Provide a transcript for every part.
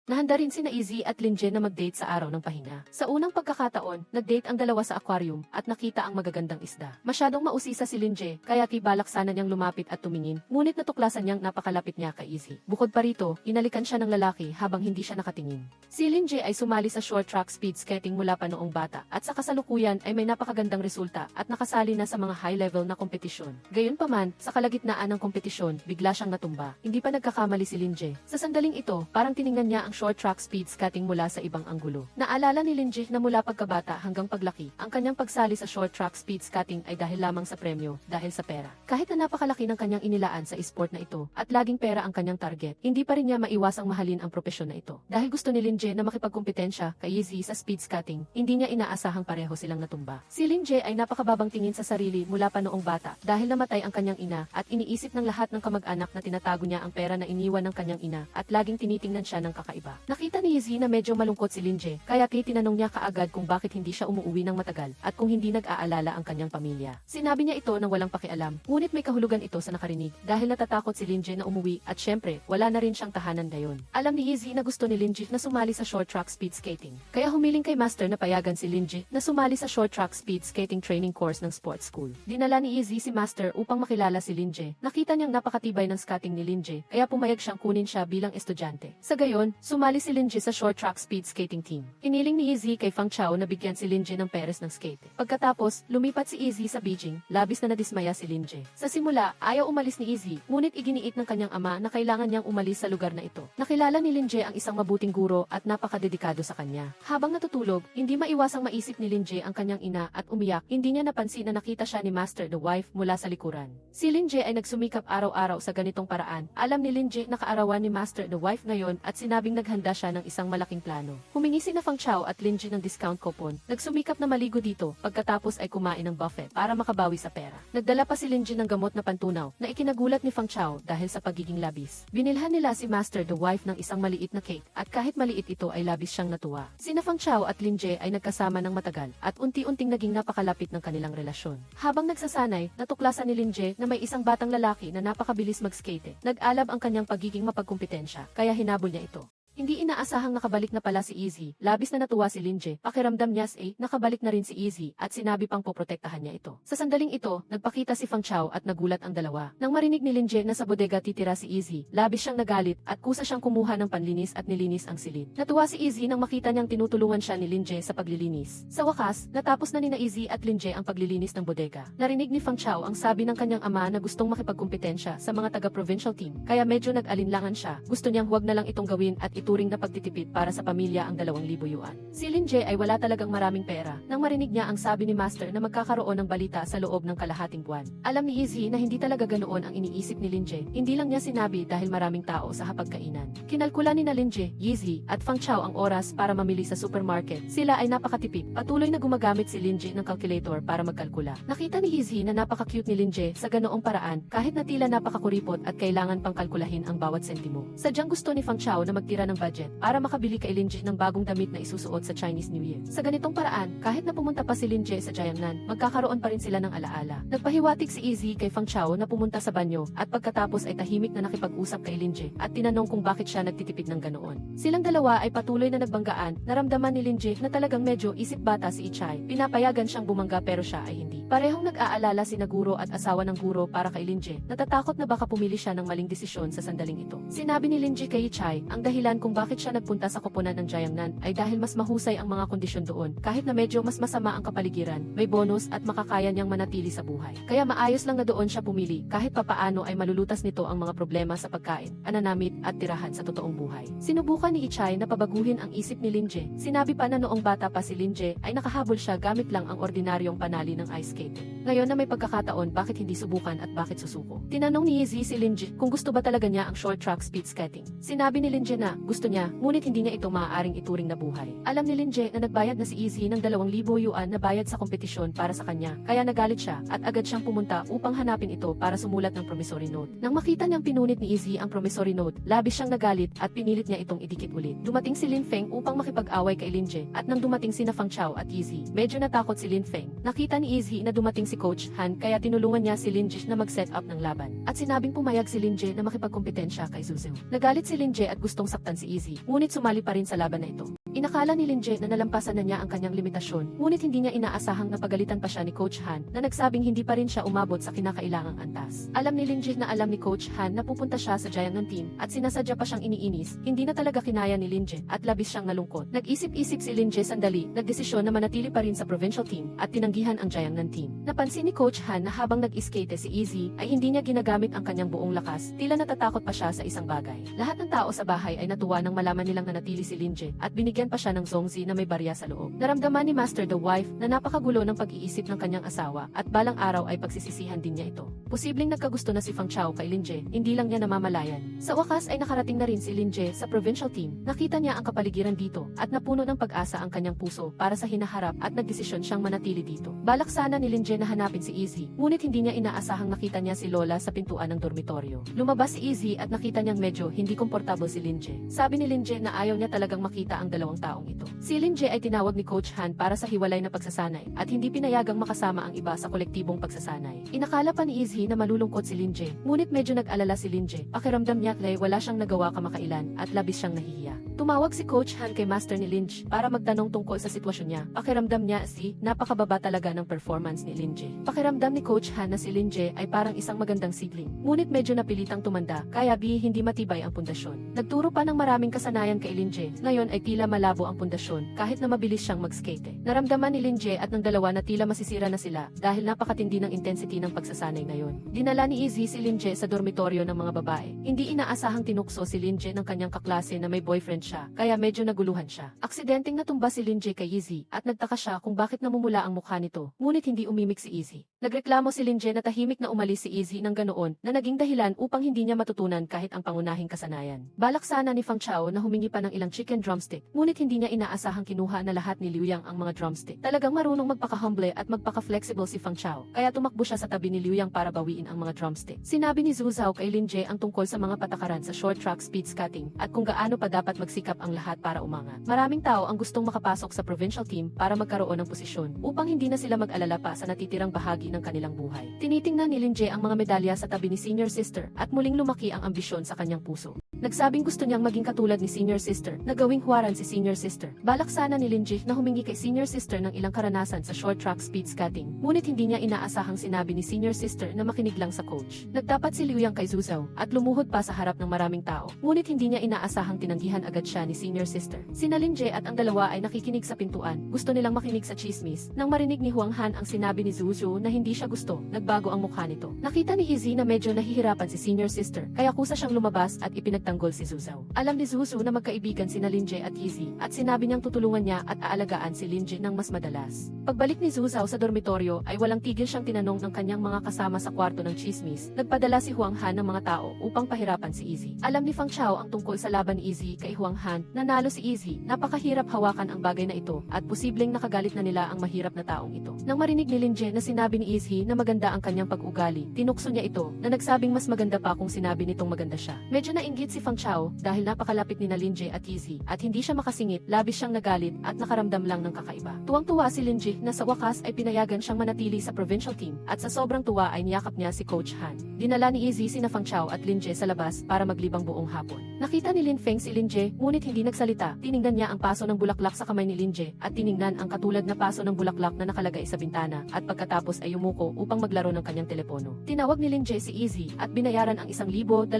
Nahanda rin sina Izzy at Linje na mag-date sa araw ng pahinga. Sa unang pagkakataon, nag-date ang dalawa sa aquarium at nakita ang magagandang isda. Masyadong mausisa si Linje, kaya balak sana niyang lumapit at tumingin, ngunit natuklasan niyang napakalapit niya kay Izzy. Bukod pa rito, inalikan siya ng lalaki habang hindi siya nakatingin. Si Linje ay sumali sa short track speed skating mula pa noong bata at sa kasalukuyan ay may napakagandang resulta at nakasali na sa mga high-level na kompetisyon. Gayunpaman, sa kalagitnaan ng kompetisyon, bigla siyang natumba. Hindi pa nagkakamali si Linje. Sa sandaling ito, parang tiningnan niya ang short track speed skating mula sa ibang anggulo. Naalala ni Linje na mula pagkabata hanggang paglaki, ang kanyang pagsali sa short track speed skating ay dahil lamang sa premyo, dahil sa pera. Kahit na napakalaki ng kanyang inilaan sa esport na ito, at laging pera ang kanyang target, hindi pa rin niya maiwasang mahalin ang propesyon na ito. Dahil gusto ni Linje na makipagkompetensya kay Izzy sa speed skating, hindi niya inaasahang pareho silang natumba. Si Linje ay napakababang tingin sa sarili mula pa noong bata, dahil namatay ang kanyang ina at iniisip ng lahat ng kamag-anak na tinatago niya ang pera na iniwan ng kanyang ina at laging tinitingnan siya ng kakaiba. Nakita ni Izzy na medyo malungkot si Linje, kaya tinanong niya kaagad kung bakit hindi siya umuuwi ng matagal at kung hindi nag-aalala ang kanyang pamilya. Sinabi niya ito nang walang pakialam, ngunit may kahulugan ito sa nakarinig dahil natatakot si Linje na umuwi at syempre, wala na rin siyang tahanan ngayon. Alam ni Izzy na gusto ni Linje na sumali sa short track speed skating. Kaya humiling kay Master na payagan si Linje na sumali sa short track speed skating training course ng sports school. Dinala ni Izzy si Master upang makilala si Linje. Nakita niyang napakatibay ng skating ni Linje, kaya pumayag siyang kunin siya bilang estudyante. Sa gayon, sumali si Linje sa short track speed skating team. Hiniling ni Izzy kay Fang Chao na bigyan si Linje ng peres ng skate. Pagkatapos, lumipat si Izzy sa Beijing, labis na nadismaya si Linje. Sa simula, ayaw umalis ni Izzy, ngunit iginiit ng kanyang ama na kailangan niyang umalis sa lugar na ito. Nakilala ni Linje ang isang mabuting guro at napakadedikado sa kanya. Habang natutulog, hindi maiwasang maisip ni Linje ang kanyang ina at umiyak. Hindi niya napansin na nakita siya ni Master the Wife mula sa likuran. Si Linje ay nagsumikap araw-araw sa ganitong paraan. Alam ni Linje na kaarawan ni Master the Wife ngayon at sinabing naghanda siya ng isang malaking plano. Humingi sina Fang Chao at Linje ng discount coupon. Nagsumikap na maligo dito, pagkatapos ay kumain ng buffet para makabawi sa pera. Nagdala pa si Linje ng gamot na pantunaw na ikinagulat ni Fang Chao dahil sa pagiging labis. Binilhan nila si Master the Wife ng isang maliit na cake at kahit maliit ito ay labis siyang natuwa. Sina Fang Chao at Linje ay nagkasama ng matagal at unti-unting naging napakalapit ng kanilang relasyon. Habang nagsasanay, natuklasan ni Linje na may isang batang lalaki na napakabilis mag-skate. Nag-alab ang kanyang pagiging mapagkumpetensya, kaya hinabol niya ito. Hindi inaasahang nakabalik na pala si Izzy. Labis na natuwa si Linje. Pakiramdam niya nakabalik na rin si Izzy at sinabi pang poprotektahan niya ito. Sa sandaling ito, nagpakita si Fang Chao at nagulat ang dalawa. Nang marinig ni Linje na sa bodega titira si Izzy, labis siyang nagalit at kusa siyang kumuha ng panlinis at nilinis ang silid. Natuwa si Izzy nang makita niyang tinutulungan siya ni Linje sa paglilinis. Sa wakas, natapos na nina Izzy at Linje ang paglilinis ng bodega. Narinig ni Fang Chao ang sabi ng kanyang ama na gustong makipagkumpetensya sa mga taga-provincial team, kaya medyo nag-alinlangan siya. Gusto niyang huwag na lang itong gawin at turing na pagtitipid para sa pamilya ang 2,000 yuan. Si Linje ay wala talagang maraming pera nang marinig niya ang sabi ni Master na magkakaroon ng balita sa loob ng kalahating buwan. Alam ni Izzy na hindi talaga ganoon ang iniisip ni Linje. Hindi lang niya sinabi dahil maraming tao sa hapagkainan. Kinalkula ni Linje, Izzy at Fang Chao ang oras para mamili sa supermarket. Sila ay napakatipid. Patuloy na gumagamit si Linje ng calculator para magkalkula. Nakita ni Izzy na napaka-cute ni Linje sa ganoong paraan kahit na tila napakakuripot at kailangan pang kalkulahin ang bawat sentimo. Sadyang gusto ni Fang Chao na magtira ng budget para makabili kay Linje ng bagong damit na isusuot sa Chinese New Year. Sa ganitong paraan, kahit na pumunta pa si Linje sa Jiangnan, magkakaroon pa rin sila ng alaala. Nagpahiwatig si Izzy kay Fang Chao na pumunta sa banyo at pagkatapos ay tahimik na nakipag-usap kay Linje at tinanong kung bakit siya nagtitipid ng ganoon. Silang dalawa ay patuloy na nagbanggaan, naramdaman ni Linje na talagang medyo isip bata si Ichay. Pinapayagan siyang bumangga pero siya ay hindi. Parehong nag-aalala si guro at asawa ng guro para kay Linje. Natatakot na baka pumili siya ng maling desisyon sa sandaling ito. Sinabi ni Linje kay Ichay ang dahilan kung bakit siya nagpunta sa koponan ng Jiangnan ay dahil mas mahusay ang mga kondisyon doon. Kahit na medyo mas masama ang kapaligiran, may bonus at makakaya niyang manatili sa buhay. Kaya maayos lang na doon siya pumili kahit papaano ay malulutas nito ang mga problema sa pagkain, pananamit at tirahan sa totoong buhay. Sinubukan ni Ichay na pabaguhin ang isip ni Linje. Sinabi pa na noong bata pa si Linje ay nakahabol siya gamit lang ang ordinaryong panali ng ice skating. Ngayon na may pagkakataon, bakit hindi subukan at bakit susuko? Tinanong ni Izzy si Linje kung gusto ba talaga niya ang short track speed skating. Sinabi ni Linje na gusto niya, ngunit hindi niya ito maaaring ituring na buhay. Alam ni Linje na nagbayad na si Izzy ng 2,000 yuan na bayad sa kompetisyon para sa kanya, kaya nagalit siya at agad siyang pumunta upang hanapin ito para sumulat ng promissory note. Nang makita niyang pinunit ni Izzy ang promissory note, labis siyang nagalit at pinilit niya itong idikit ulit. Dumating si Lin Feng upang makipag-away kay Linje at nang dumating sina Fang Chao at Izzy, medyo natakot si Lin Feng. Nakita ni Izzy na dumating si Coach Han kaya tinulungan niya si Linje na mag-set up ng laban. At sinabing pumayag si Linje na makipagkompetensya kay Zuzou. Nagalit si Linje at gustong saktan si Izzy, ngunit sumali pa rin sa laban na ito. Inakala ni Linje na nalampasan na niya ang kanyang limitasyon, ngunit hindi niya inaasahang napagalitan pa siya ni Coach Han na nagsabing hindi pa rin siya umabot sa kinakailangang antas. Alam ni Linje na alam ni Coach Han na pupunta siya sa Giant ng team at sinasadya pa siyang iniinis, hindi na talaga kinaya ni Linje at labis siyang nalungkot. Nag-isip-isip si Linje sandali, nagdesisyon na manatili pa rin sa provincial team at tinanggihan ang Giant ng team. Napansin ni Coach Han na habang nag-skate si Izzy ay hindi niya ginagamit ang kanyang buong lakas, tila natatakot pa siya sa isang bagay. Lahat ng tao sa bahay ay natuwa nang malaman nilang nanatili si Linje at binigyan pa siya ng zongzi na may barya sa loob. Naramdaman ni Master the Wife na napakagulo ng pag-iisip ng kanyang asawa at balang araw ay pagsisisihan din niya ito. Posibleng nagkagusto na si Fang Chao kay Linje, hindi lang niya namamalayan. Sa wakas ay nakarating na rin si Linje sa provincial team. Nakita niya ang kapaligiran dito at napuno ng pag-asa ang kanyang puso para sa hinaharap at nagdesisyon siyang manatili dito. Balak sana ni Linje na hanapin si Izzy, ngunit hindi niya inaasahang nakita niya si Lola sa pintuan ng dormitoryo. Lumabas si Izzy at nakita niyang medyo hindi komportable si Linje. Sabi ni Linje na ayaw niya talagang makita ang dalawang taong ito. Si Linje ay tinawag ni Coach Han para sa hiwalay na pagsasanay at hindi pinayagang makasama ang iba sa kolektibong pagsasanay. Inakala pa ni Izzy na malulungkot si Linje, ngunit medyo nag-alala si Linje. Pakiramdam niya ay wala siyang nagawa kamakailan at labis siyang nahihiya. Tumawag si Coach Han kay Master ni Linje para magtanong tungkol sa sitwasyon niya. Pakiramdam niya napakababa talaga ng performance ni Linje. Pakiramdam ni Coach Han na si Linje ay parang isang magandang seedling, ngunit medyo napilitang tumanda, kaya hindi matibay ang pundasyon. Nagturo pa ng maraming kasanayan kay Linje, ngayon ay tila malabo ang pundasyon kahit na mabilis siyang mag-skate. Naramdaman ni Linje at ng dalawa na tila masisira na sila dahil napakatindi ng intensity ng pagsasanay ngayon. Dinala ni Izzy si Linje sa dormitoryo ng mga babae. Hindi inaasahang tinukso si Linje ng kanyang kaklase na may boyfriend siya, kaya medyo naguluhan siya. Aksidenteng natumba si Linje kay Izzy at nagtaka siya kung bakit namumula ang mukha nito, ngunit hindi umimik si Izzy. Nagreklamo si Linje na tahimik na umalis si Izzy ng ganoon na naging dahilan upang hindi niya matutunan kahit ang pangunahing kasanayan. Balak sana ni Fang Chao na humingi pa ng ilang chicken drumstick, ngunit hindi niya inaasahang kinuha na lahat ni Liu Yang ang mga drumstick. Talagang marunong magpaka-humble at magpaka-flexible si Fang Chao, kaya tumakbo siya sa tabi ni Liu Yang para bawiin ang mga drumstick. Sinabi ni Zhu Zhao kay Linje ang tungkol sa mga patakaran sa short track speed skating at kung gaano pa dapat magsikap ang lahat para umangat. Maraming tao ang gustong makapasok sa provincial team para magkaroon ng posisyon upang hindi na sila mag-alala pa sa natitirang bahagi ng kanilang buhay. Tinitingnan ni Linje ang mga medalya sa tabi ni Senior Sister at muling lumaki ang ambisyon sa kanyang puso. Nagsabing gusto niyang maging katulad ni Senior Sister na gawing huwaran si Senior Sister. Balak sana ni Linje na humingi kay Senior Sister ng ilang karanasan sa short track speed skating, ngunit hindi niya inaasahang sinabi ni Senior Sister na makinig lang sa coach. Nagtapat si Liu Yang kay Zhu Zhao at lumuhod pa sa harap ng maraming tao, ngunit hindi niya inaasahang tinanggihan agad siya ni Senior Sister. Sina Linje at ang dalawa ay nakikinig sa pintuan, gusto nilang makinig sa chismis. Nang marinig ni Huang Han ang sinabi ni Zhu Zhao na hindi siya gusto, nagbago ang mukha nito. Nakita ni Izzy na medyo nahihirapan si Senior Sister, kaya kusa siyang lumabas at ipinagtanggol si Zhu Zhao. Alam ni Zhu Zhao na magkaibigan sina Linje at Izzy at sinabi niyang tutulungan niya at aalagaan si Linje ng mas madalas. Pagbalik ni Zhu Zhao sa dormitoryo ay walang tigil siyang tinanong ng kanyang mga kasama sa kwarto ng chismis. Nagpadala si Huang Han ng mga tao upang pahirapan si Izzy. Alam ni Fang Chao ang tungkol sa laban ni Izzy kay Huang Han. Nanalo si Izzy, napakahirap hawakan ang bagay na ito at posibleng nakagalit na nila ang mahirap na taong ito. Nang marinig ni Linje na sinabi ni Izzy na maganda ang kanyang pag-ugali, tinukso niya ito na nagsabing mas maganda pa kung sinabi nitong maganda siya. Medyo nainggit si Fang Chao dahil napakalapit ni Linje at Izzy at hindi siya makasingit, labis siyang nagalit at nakaramdam lang ng kakaiba. Tuwang-tuwa si Linje na sa wakas ay pinayagan siyang manatili sa provincial team at sa sobrang tuwa ay niyakap niya si Coach Han. Dinala ni Izzy sina Fang Chao at Linje sa labas para maglibang buong hapon. Nakita ni Lin Feng si Linje ngunit hindi nagsalita. Tiningnan niya ang paso ng bulaklak sa kamay ni Linje at tiningnan ang katulad na paso ng bulaklak na nakalagay sa bintana at pagkatapos ay yumuko upang maglaro ng kanyang telepono. Tinawag ni Linje si Izzy at binayaran ang 1,200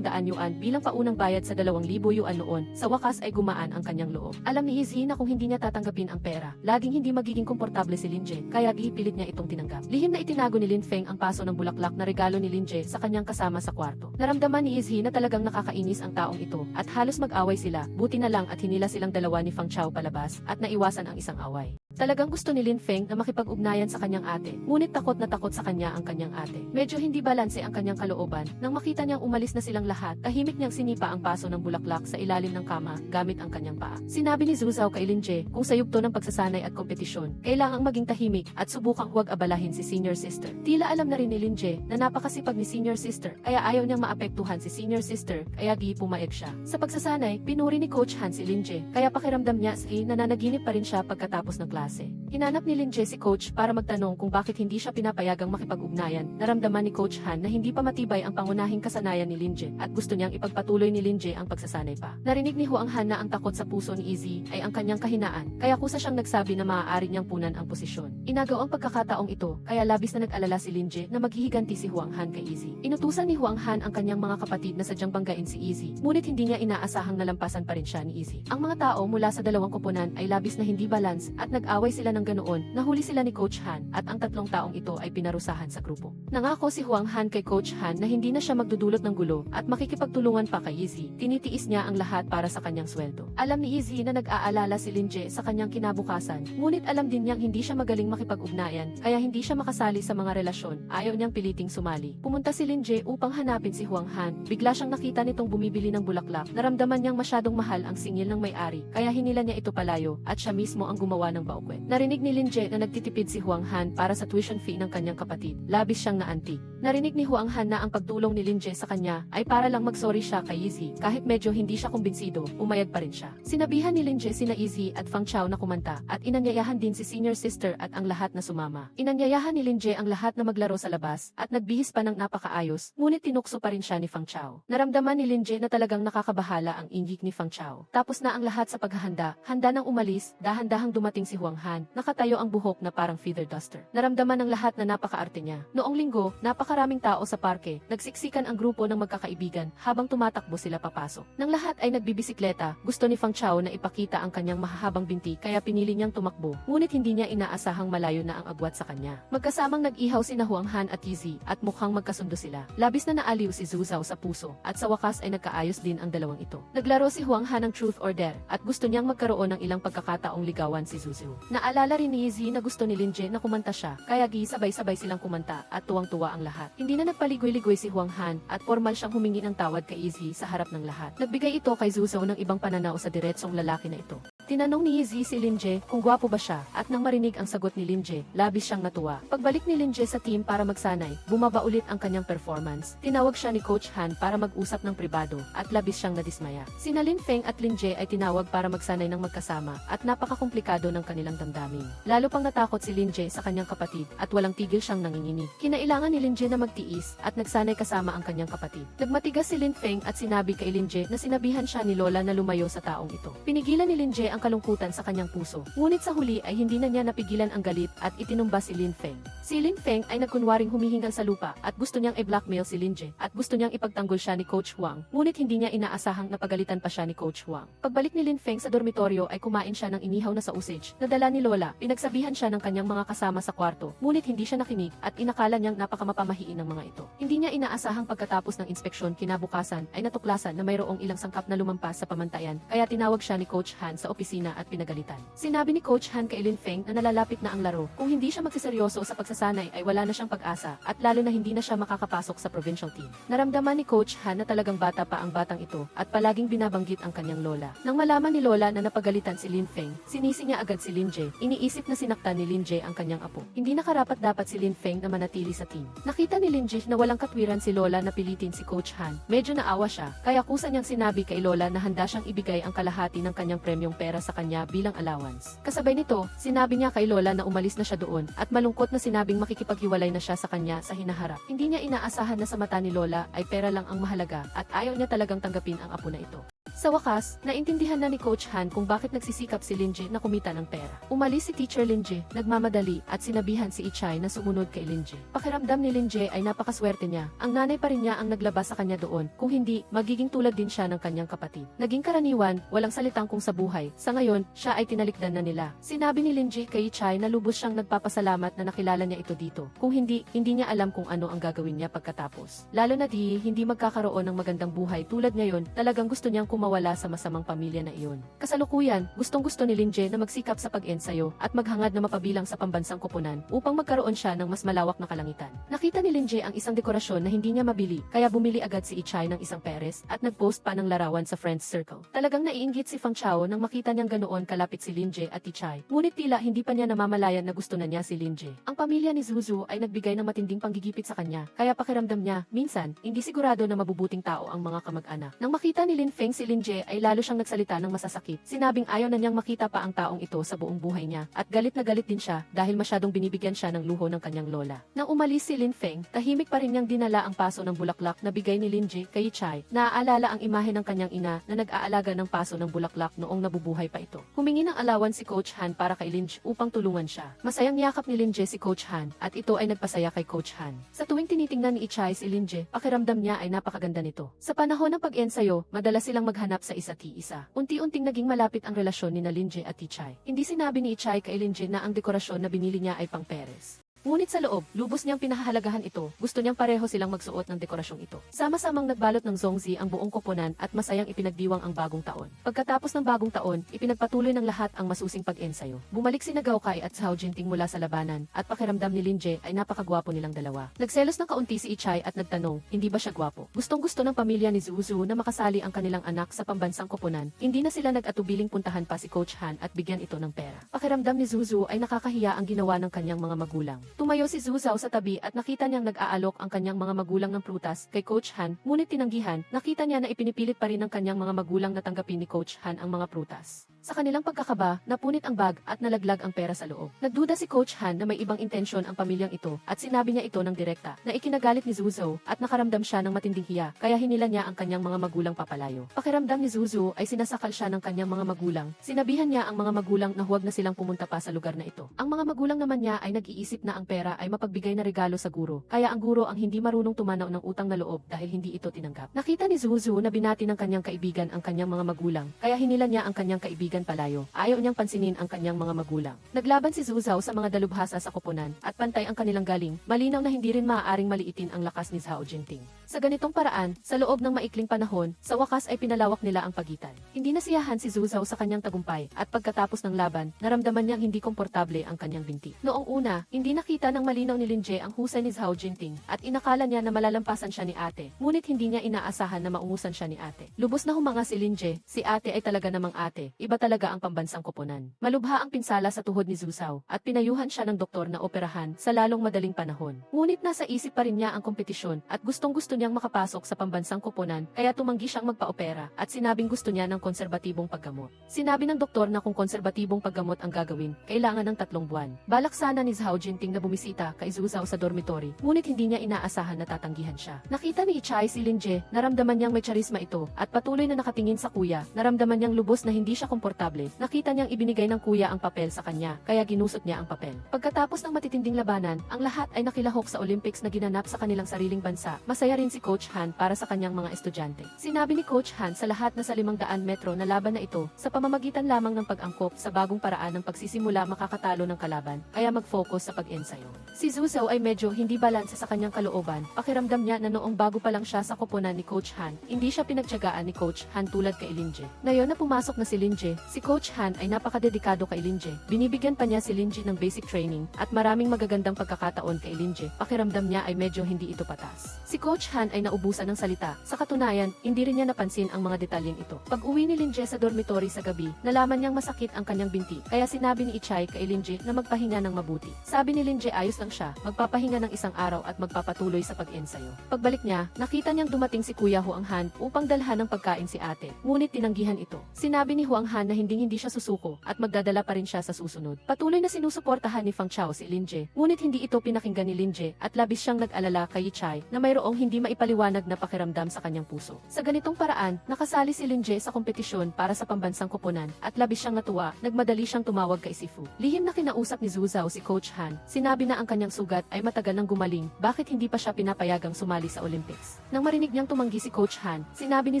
yuan bilang paunang bayad sa 2,000 yuan noon. Sa wakas ay gumaan ang kanyang loob. Alam ni Izzy na kung hindi niya tatanggapin ang pera, laging hindi magiging komportable si Linje, kaya ipilit niya itong tinanggap. Lihim na itinago ni Lin Feng ang paso ng bulaklak na regalo ni Linje sa kanyang kasama sa kwarto. Naramdaman ni Izzy na talagang nakakainis ang taong ito at halos mag-away sila. Buti na lang at hinila silang dalawa ni Fang Chao palabas at naiwasan ang isang away. Talagang gusto ni Lin Feng na makipag-ugnayan sa kanyang ate, ngunit takot na takot sa kanya ang kanyang ate. Medyo hindi balanse ang kanyang kalooban nang makita niyang umalis na silang lahat. Tahimik niyang sinipa ang paso ng bulaklak sa ilalim ng kama gamit ang kanyang paa. Sinabi ni Zhu Zhao kay Linje kung sa yugto ng pagsasanay at kompetisyon, kailangang maging tahimik at subukang huwag abalahin si Senior Sister. Tila alam na rin ni Linje na napakasipag ni Senior Sister kaya ayaw niyang maapektuhan si Senior Sister kaya pumayag siya. Sa pagsasanay, pinuri ni Coach Han si Linje kaya pakiramdam niya na nananaginip pa rin siya pagkatapos ng klase. Hinanap ni Linje si Coach para magtanong kung bakit hindi siya pinapayagang makipag-ugnayan. Naramdaman ni Coach Han na hindi pa matibay ang pangunahing kasanayan ni Linje at gusto niyang ipagpatuloy ni Linje ang pagsasanay pa. Narinig ni Huang Han na ang takot sa puso ni Izzy ay ang kanyang kahinaan, kaya kusa siyang nagsabi na maaari niyang punan ang posisyon. Inagaw ang pagkakataong ito, kaya labis na nag-alala si Linje na maghihiganti si Huang Han kay Izzy. Inutusan ni Huang Han ang kanyang mga kapatid na sadyang banggain si Izzy, ngunit hindi niya inaasahang nalampasan pa rin siya ni Izzy. Ang mga tao mula sa dalawang koponan ay labis na hindi balance at nag-away sila ng ganoon. Nahuli sila ni Coach Han at ang tatlong taong ito ay pinarusahan sa grupo. Nangako si Huang Han kay Coach Han na hindi na siya magdudulot ng gulo at makikipagtulungan pa kay Izzy. Tinitiis niya ang lahat para sa kanyang sweldo. Alam ni Izzy na nag-aalala si Linje sa kanyang kinabukasan, ngunit alam din niyang hindi siya magaling makipag-ugnayan, kaya hindi siya makasali sa mga relasyon. Ayaw niyang piliting sumali. Pumunta si Linje upang hanapin si Huang Han. Bigla siyang nakita nitong bumibili ng bulaklak. Naramdaman niyang masyadong mahal ang singil ng may-ari, kaya hinila niya ito palayo at siya mismo ang gumawa ng baukwet. Narinig ni Linje na nagtitipid si Huang Han para sa tuition fee ng kanyang kapatid. Labis siyang naantig. Narinig ni Huang Han na ang pagtulong ni Linje sa kanya ay para lang mag-sorry siya kay Izzy. Kahit medyo hindi siya kumbinsido, umayag pa rin siya. Sinabihan ni Linje sina Izzy at Fang Chao na kumanta at inanyayahan din si senior sister at ang lahat na sumama. Inanyayahan ni Linje ang lahat na maglaro sa labas at nagbihis pa ng napakaayos, ngunit tinukso pa rin siya ni Fang Chao. Naramdaman ni Linje na talagang nakakabahala ang inggit ni Fang Chao. Tapos na ang lahat sa paghahanda, handa nang umalis, dahan-dahang dumating si Huang Han, nakatayo ang buhok na parang feather duster. Naramdaman ng lahat na napakaarte niya. Noong linggo, napakaraming tao sa parke, nagsiksikan ang grupo ng magkakaibigan habang tumatakbo sila papasok. Nang lahat ay nagbibisikleta, gusto ni Fang Chao na ipakita ang kanyang mahahabang binti kaya pinili niyang tumakbo, ngunit hindi niya inaasahang malayo na ang agwat sa kanya. Magkasamang nag-ihaw sina Huang Han at Izzy at mukhang magkasundo sila. Labis na naaliw si Zhu Zhao sa puso at sa wakas ay nagkaayos din ang dalawang ito. Naglaro si Huang Han ng Truth or Dare at gusto niyang magkaroon ng ilang pagkakataong ligawan si Zhu Zhao. Naalala rin ni Izzy na gusto ni Linje na kumanta siya, kaya sabay-sabay silang kumanta at tuwang-tuwa ang lahat. Hindi na nagpaligoy-ligoy si Huang Han at formal siyang humingi ng tawad kay Izzy sa harap ng lahat. Nagbigay ito kay Zhu Zhao ng ibang pananaw sa diretsong lalaki na ito. Tinanong ni Izzy si Linje kung gwapo ba siya at nang marinig ang sagot ni Linje, labis siyang natuwa. Pagbalik ni Linje sa team para magsanay, bumaba ulit ang kanyang performance. Tinawag siya ni Coach Han para mag-usap ng pribado at labis siyang nadismaya. Sina Lin Feng at Linje ay tinawag para magsanay ng magkasama at napakakomplikado ng kanilang damdamin. Lalo pang natakot si Linje sa kanyang kapatid at walang tigil siyang nanginginig. Kinailangan ni Linje na magtiis at nagsanay kasama ang kanyang kapatid. Nagmatigas si Lin Feng at sinabi kay Linje na sinabihan siya ni Lola na lumayo sa taong ito. Pinigilan ni Linje ang kalungkutan sa kanyang puso. Ngunit sa huli ay hindi na niya napigilan ang galit at itinumba si Lin Feng. Si Lin Feng ay nagkunwaring humihingal sa lupa at gusto niyang i-blackmail si Linje at gusto niyang ipagtanggol siya ni Coach Huang. Ngunit hindi niya inaasahang napagalitan pa siya ni Coach Huang. Pagbalik ni Lin Feng sa dormitoryo ay kumain siya ng inihaw na sausage na dala ni Lola. Pinagsabihan siya ng kanyang mga kasama sa kwarto. Ngunit hindi siya nakinig at inakala niyang napakamapamahiin ng mga ito. Hindi niya inaasahang pagkatapos ng inspeksyon kinabukasan ay natuklasan na mayroong ilang sangkap na lumampas sa pamantayan kaya tinawag siya ni Coach Han sa opisina at pinagalitan. Sinabi ni Coach Han kay Lin Feng na nalalapit na ang laro. Kung hindi siya magsiseryoso sa pagsasanay ay wala na siyang pag-asa at lalo na hindi na siya makakapasok sa provincial team. Naramdaman ni Coach Han na talagang bata pa ang batang ito at palaging binabanggit ang kanyang lola. Nang malaman ni Lola na napagalitan si Lin Feng, sinisi niya agad si Linje. Iniisip na sinaktan ni Linje ang kanyang apo. Hindi nakarapat-dapat si Lin Feng na manatili sa team. Nakita ni Linje na walang katwiran si Lola na pilitin si Coach Han. Medyo naawa siya, kaya kusa niyang sinabi kay Lola na handa siyang ibigay ang kalahati ng kanyang premyong pera sa kanya bilang allowance. Kasabay nito, sinabi niya kay Lola na umalis na siya doon at malungkot na sinabing makikipaghiwalay na siya sa kanya sa hinaharap. Hindi niya inaasahan na sa mata ni Lola ay pera lang ang mahalaga at ayaw niya talagang tanggapin ang apo na ito. Sa wakas, naintindihan na ni Coach Han kung bakit nagsisikap si Linje na kumita ng pera. Umalis si Teacher Linje, nagmamadali at sinabihan si Ichay na sumunod kay Linje. Pakiramdam ni Linje ay napakaswerte niya. Ang nanay pa rin niya ang naglabas sa kanya doon. Kung hindi, magiging tulad din siya ng kanyang kapatid. Naging karaniwan, walang salitang kung sa buhay. Sa ngayon, siya ay tinalikdan na nila. Sinabi ni Linje kay Ichay na lubos siyang nagpapasalamat na nakilala niya ito dito. Kung hindi, hindi niya alam kung ano ang gagawin niya pagkatapos. Lalo na hindi magkakaroon ng magandang buhay tulad ngayon, talagang gusto niyang mawala sa masamang pamilya na iyon. Kasalukuyan, gustong-gusto ni Linje na magsikap sa pag-ensayo at maghangad na mapabilang sa pambansang koponan upang magkaroon siya ng mas malawak na kalangitan. Nakita ni Linje ang isang dekorasyon na hindi niya mabili, kaya bumili agad si Ichay ng isang peres at nagpost pa ng larawan sa friends circle. Talagang naiinggit si Fang Chao nang makita niyang ganoon kalapit si Linje at Ichay. Ngunit tila hindi pa niya namamalayan na gusto na niya si Linje. Ang pamilya ni Zhu Zhu ay nagbigay ng matinding panggigipit sa kanya, kaya pakiramdam niya, minsan, hindi sigurado na mabubuting tao ang mga kamag-anak. Nang makita ni Lin Feng si Linje ay lalo siyang nagsalita ng masasakit. Sinabing ayaw na niyang makita pa ang taong ito sa buong buhay niya at galit na galit din siya dahil masyadong binibigyan siya ng luho ng kanyang lola. Nang umalis si Lin Feng, tahimik pa rin niyang dinala ang paso ng bulaklak na bigay ni Linje kay Chai. Naaalala ang imahe ng kanyang ina na nag-aalaga ng paso ng bulaklak noong nabubuhay pa ito. Humingi ng alawan si Coach Han para kay Linje upang tulungan siya. Masayang yakap ni Linje si Coach Han at ito ay nagpasaya kay Coach Han. Sa tuwing tinitingnan ni Chai si Linje, pakiramdam niya ay napakaganda nito. Sa panahon ng pag-ensayo, madalas silang maghanap sa isa't isa. Unti-unting naging malapit ang relasyon ni Linje at Chai. Hindi sinabi ni Chai kay Linje na ang dekorasyon na binili niya ay pang-Perez. Ngunit sa loob, lubos niyang pinahahalagahan ito. Gusto niyang pareho silang magsuot ng dekorasyong ito. Sama-samang nagbalot ng zongzi ang buong koponan at masayang ipinagdiwang ang bagong taon. Pagkatapos ng bagong taon, ipinagpatuloy ng lahat ang masusing pag-ensayo. Bumalik sina Gao Kai at Zhao Jinting mula sa labanan at pakiramdam ni Linje ay napakagwapo nilang dalawa. Nagselos ng kaunti si Ichai at nagtanong, hindi ba siya gwapo? Gustong-gusto ng pamilya ni Zuzu na makasali ang kanilang anak sa pambansang koponan. Hindi na sila nag-atubiling puntahan pa si Coach Han at bigyan ito ng pera. Pakiramdam ni Zuzu ay nakakahiya ang ginawa ng kanyang mga magulang. Tumayo si Zuzao sa tabi at nakita niyang nag-aalok ang kanyang mga magulang ng prutas kay Coach Han, ngunit tinanggihan, nakita niya na ipinipilit pa rin ng kanyang mga magulang na tanggapin ni Coach Han ang mga prutas. Sa kanilang pagkakaba, napunit ang bag at nalaglag ang pera sa loob. Nagduda si Coach Han na may ibang intensyon ang pamilyang ito at sinabi niya ito ng direkta na ikinagalit ni Zuzao at nakaramdam siya ng matinding hiya kaya hinila niya ang kanyang mga magulang papalayo. Pakiramdam ni Zuzu ay sinasakal siya ng kanyang mga magulang. Sinabihan niya ang mga magulang na huwag na silang pumunta pa sa lugar na ito. Ang mga magulang naman niya ay nag-iisip na ang pera ay mapagbigay na regalo sa guro. Kaya ang guro ang hindi marunong tumanaw ng utang na loob dahil hindi ito tinanggap. Nakita ni Zuzu na binati ng kanyang kaibigan ang kanyang mga magulang kaya hinila niya ang kanyang kaibigan palayo. Ayaw niyang pansinin ang kanyang mga magulang. Naglaban si Zuzao sa mga dalubhasa sa koponan at pantay ang kanilang galing. Malinaw na hindi rin maaaring maliitin ang lakas ni Zhao Jinting. Sa ganitong paraan, sa loob ng maikling panahon, sa wakas ay pinalawak nila ang pagitan. Hindi nasiyahan si Zuzao sa kanyang tagumpay at pagkatapos ng laban, naramdaman niyang hindi komportable ang kanyang binti. Noong una, hindi nakita ng malinaw ni Linje ang husay ni Zhao Jinting at inakala niya na malalampasan siya ni ate. Ngunit hindi niya inaasahan na maungusan siya ni ate. Lubos na humanga si Linje, si ate ay talaga namang ate. Iba talaga ang pambansang koponan. Malubha ang pinsala sa tuhod ni Zuzao at pinayuhan siya ng doktor na operahan sa lalong madaling panahon. Ngunit nasa isip pa rin niya ang kompetisyon at gustong-gusto niyang makapasok sa pambansang koponan kaya tumanggi siyang magpa-opera at sinabing gusto niya ng konserbatibong paggamot. Sinabi ng doktor na kung konserbatibong paggamot ang gagawin, kailangan ng 3 buwan. Balak sana ni Zhao Jinting na bumisita kay Zuzao sa dormitory, ngunit hindi niya inaasahan na tatanggihan siya. Nakita ni Ichai si Linje, naramdaman niyang may charisma ito at patuloy na nakatingin sa kuya, naramdaman niyang lubos na hindi siya komportable. Nakita niyang ibinigay ng kuya ang papel sa kanya, kaya ginusot niya ang papel. Pagkatapos ng matitinding labanan, ang lahat ay nakilahok sa Olympics na ginanap sa kanilang sariling bansa. Masaya rin si Coach Han para sa kanyang mga estudyante. Sinabi ni Coach Han sa lahat na sa 500 metro na laban na ito, sa pamamagitan lamang ng pag-angkop sa bagong paraan ng pagsisimula makakatalo ng kalaban, kaya mag-focus sa pag-ensayo. Si Zuzao ay medyo hindi balanse sa kanyang kalooban. Pakiramdam niya na noong bago pa lang siya sa koponan ni Coach Han, hindi siya pinagtiyagaan ni Coach Han tulad kay Linje. Ngayon na pumasok na si Linje, si Coach Han ay napakadedikado kay Linje. Binibigyan pa niya si Linje ng basic training at maraming magagandang pagkakataon kay Linje. Pakiramdam niya ay medyo hindi ito patas. Si Coach Han ay naubusan ng salita. Sa katunayan, hindi rin niya napansin ang mga detalyeng ito. Pag-uwi ni Linje sa dormitory sa gabi, nalaman niyang masakit ang kanyang binti. Kaya sinabi ni Ichai kay Linje na magpahinga ng mabuti. Sabi ni Linje ayos lang siya, magpapahinga ng 1 araw at magpapatuloy sa pag-ensayo. Pagbalik niya, nakita niyang dumating si Kuya Huang Han upang dalhan ng pagkain si ate. Ngunit tinanggihan ito. Sinabi ni Huang Han na hindi siya susuko at magdadala pa rin siya sa susunod. Patuloy na sinusuportahan ni Fang Chao si Linje, ngunit hindi ito pinakinggan ni Linje at labis siyang nag-alala kay Ichai na mayroong hindi maipaliwanag na pakiramdam sa kanyang puso. Sa ganitong paraan, nakasali si Linje sa kompetisyon para sa pambansang koponan at labis siyang natuwa, nagmadali siyang tumawag kay Sifu. Lihim na kinausap ni Zuzao si Coach Han, sinabi na ang kanyang sugat ay matagal nang gumaling, bakit hindi pa siya pinapayagang sumali sa Olympics. Nang marinig niyang tumanggi si Coach Han, sinabi ni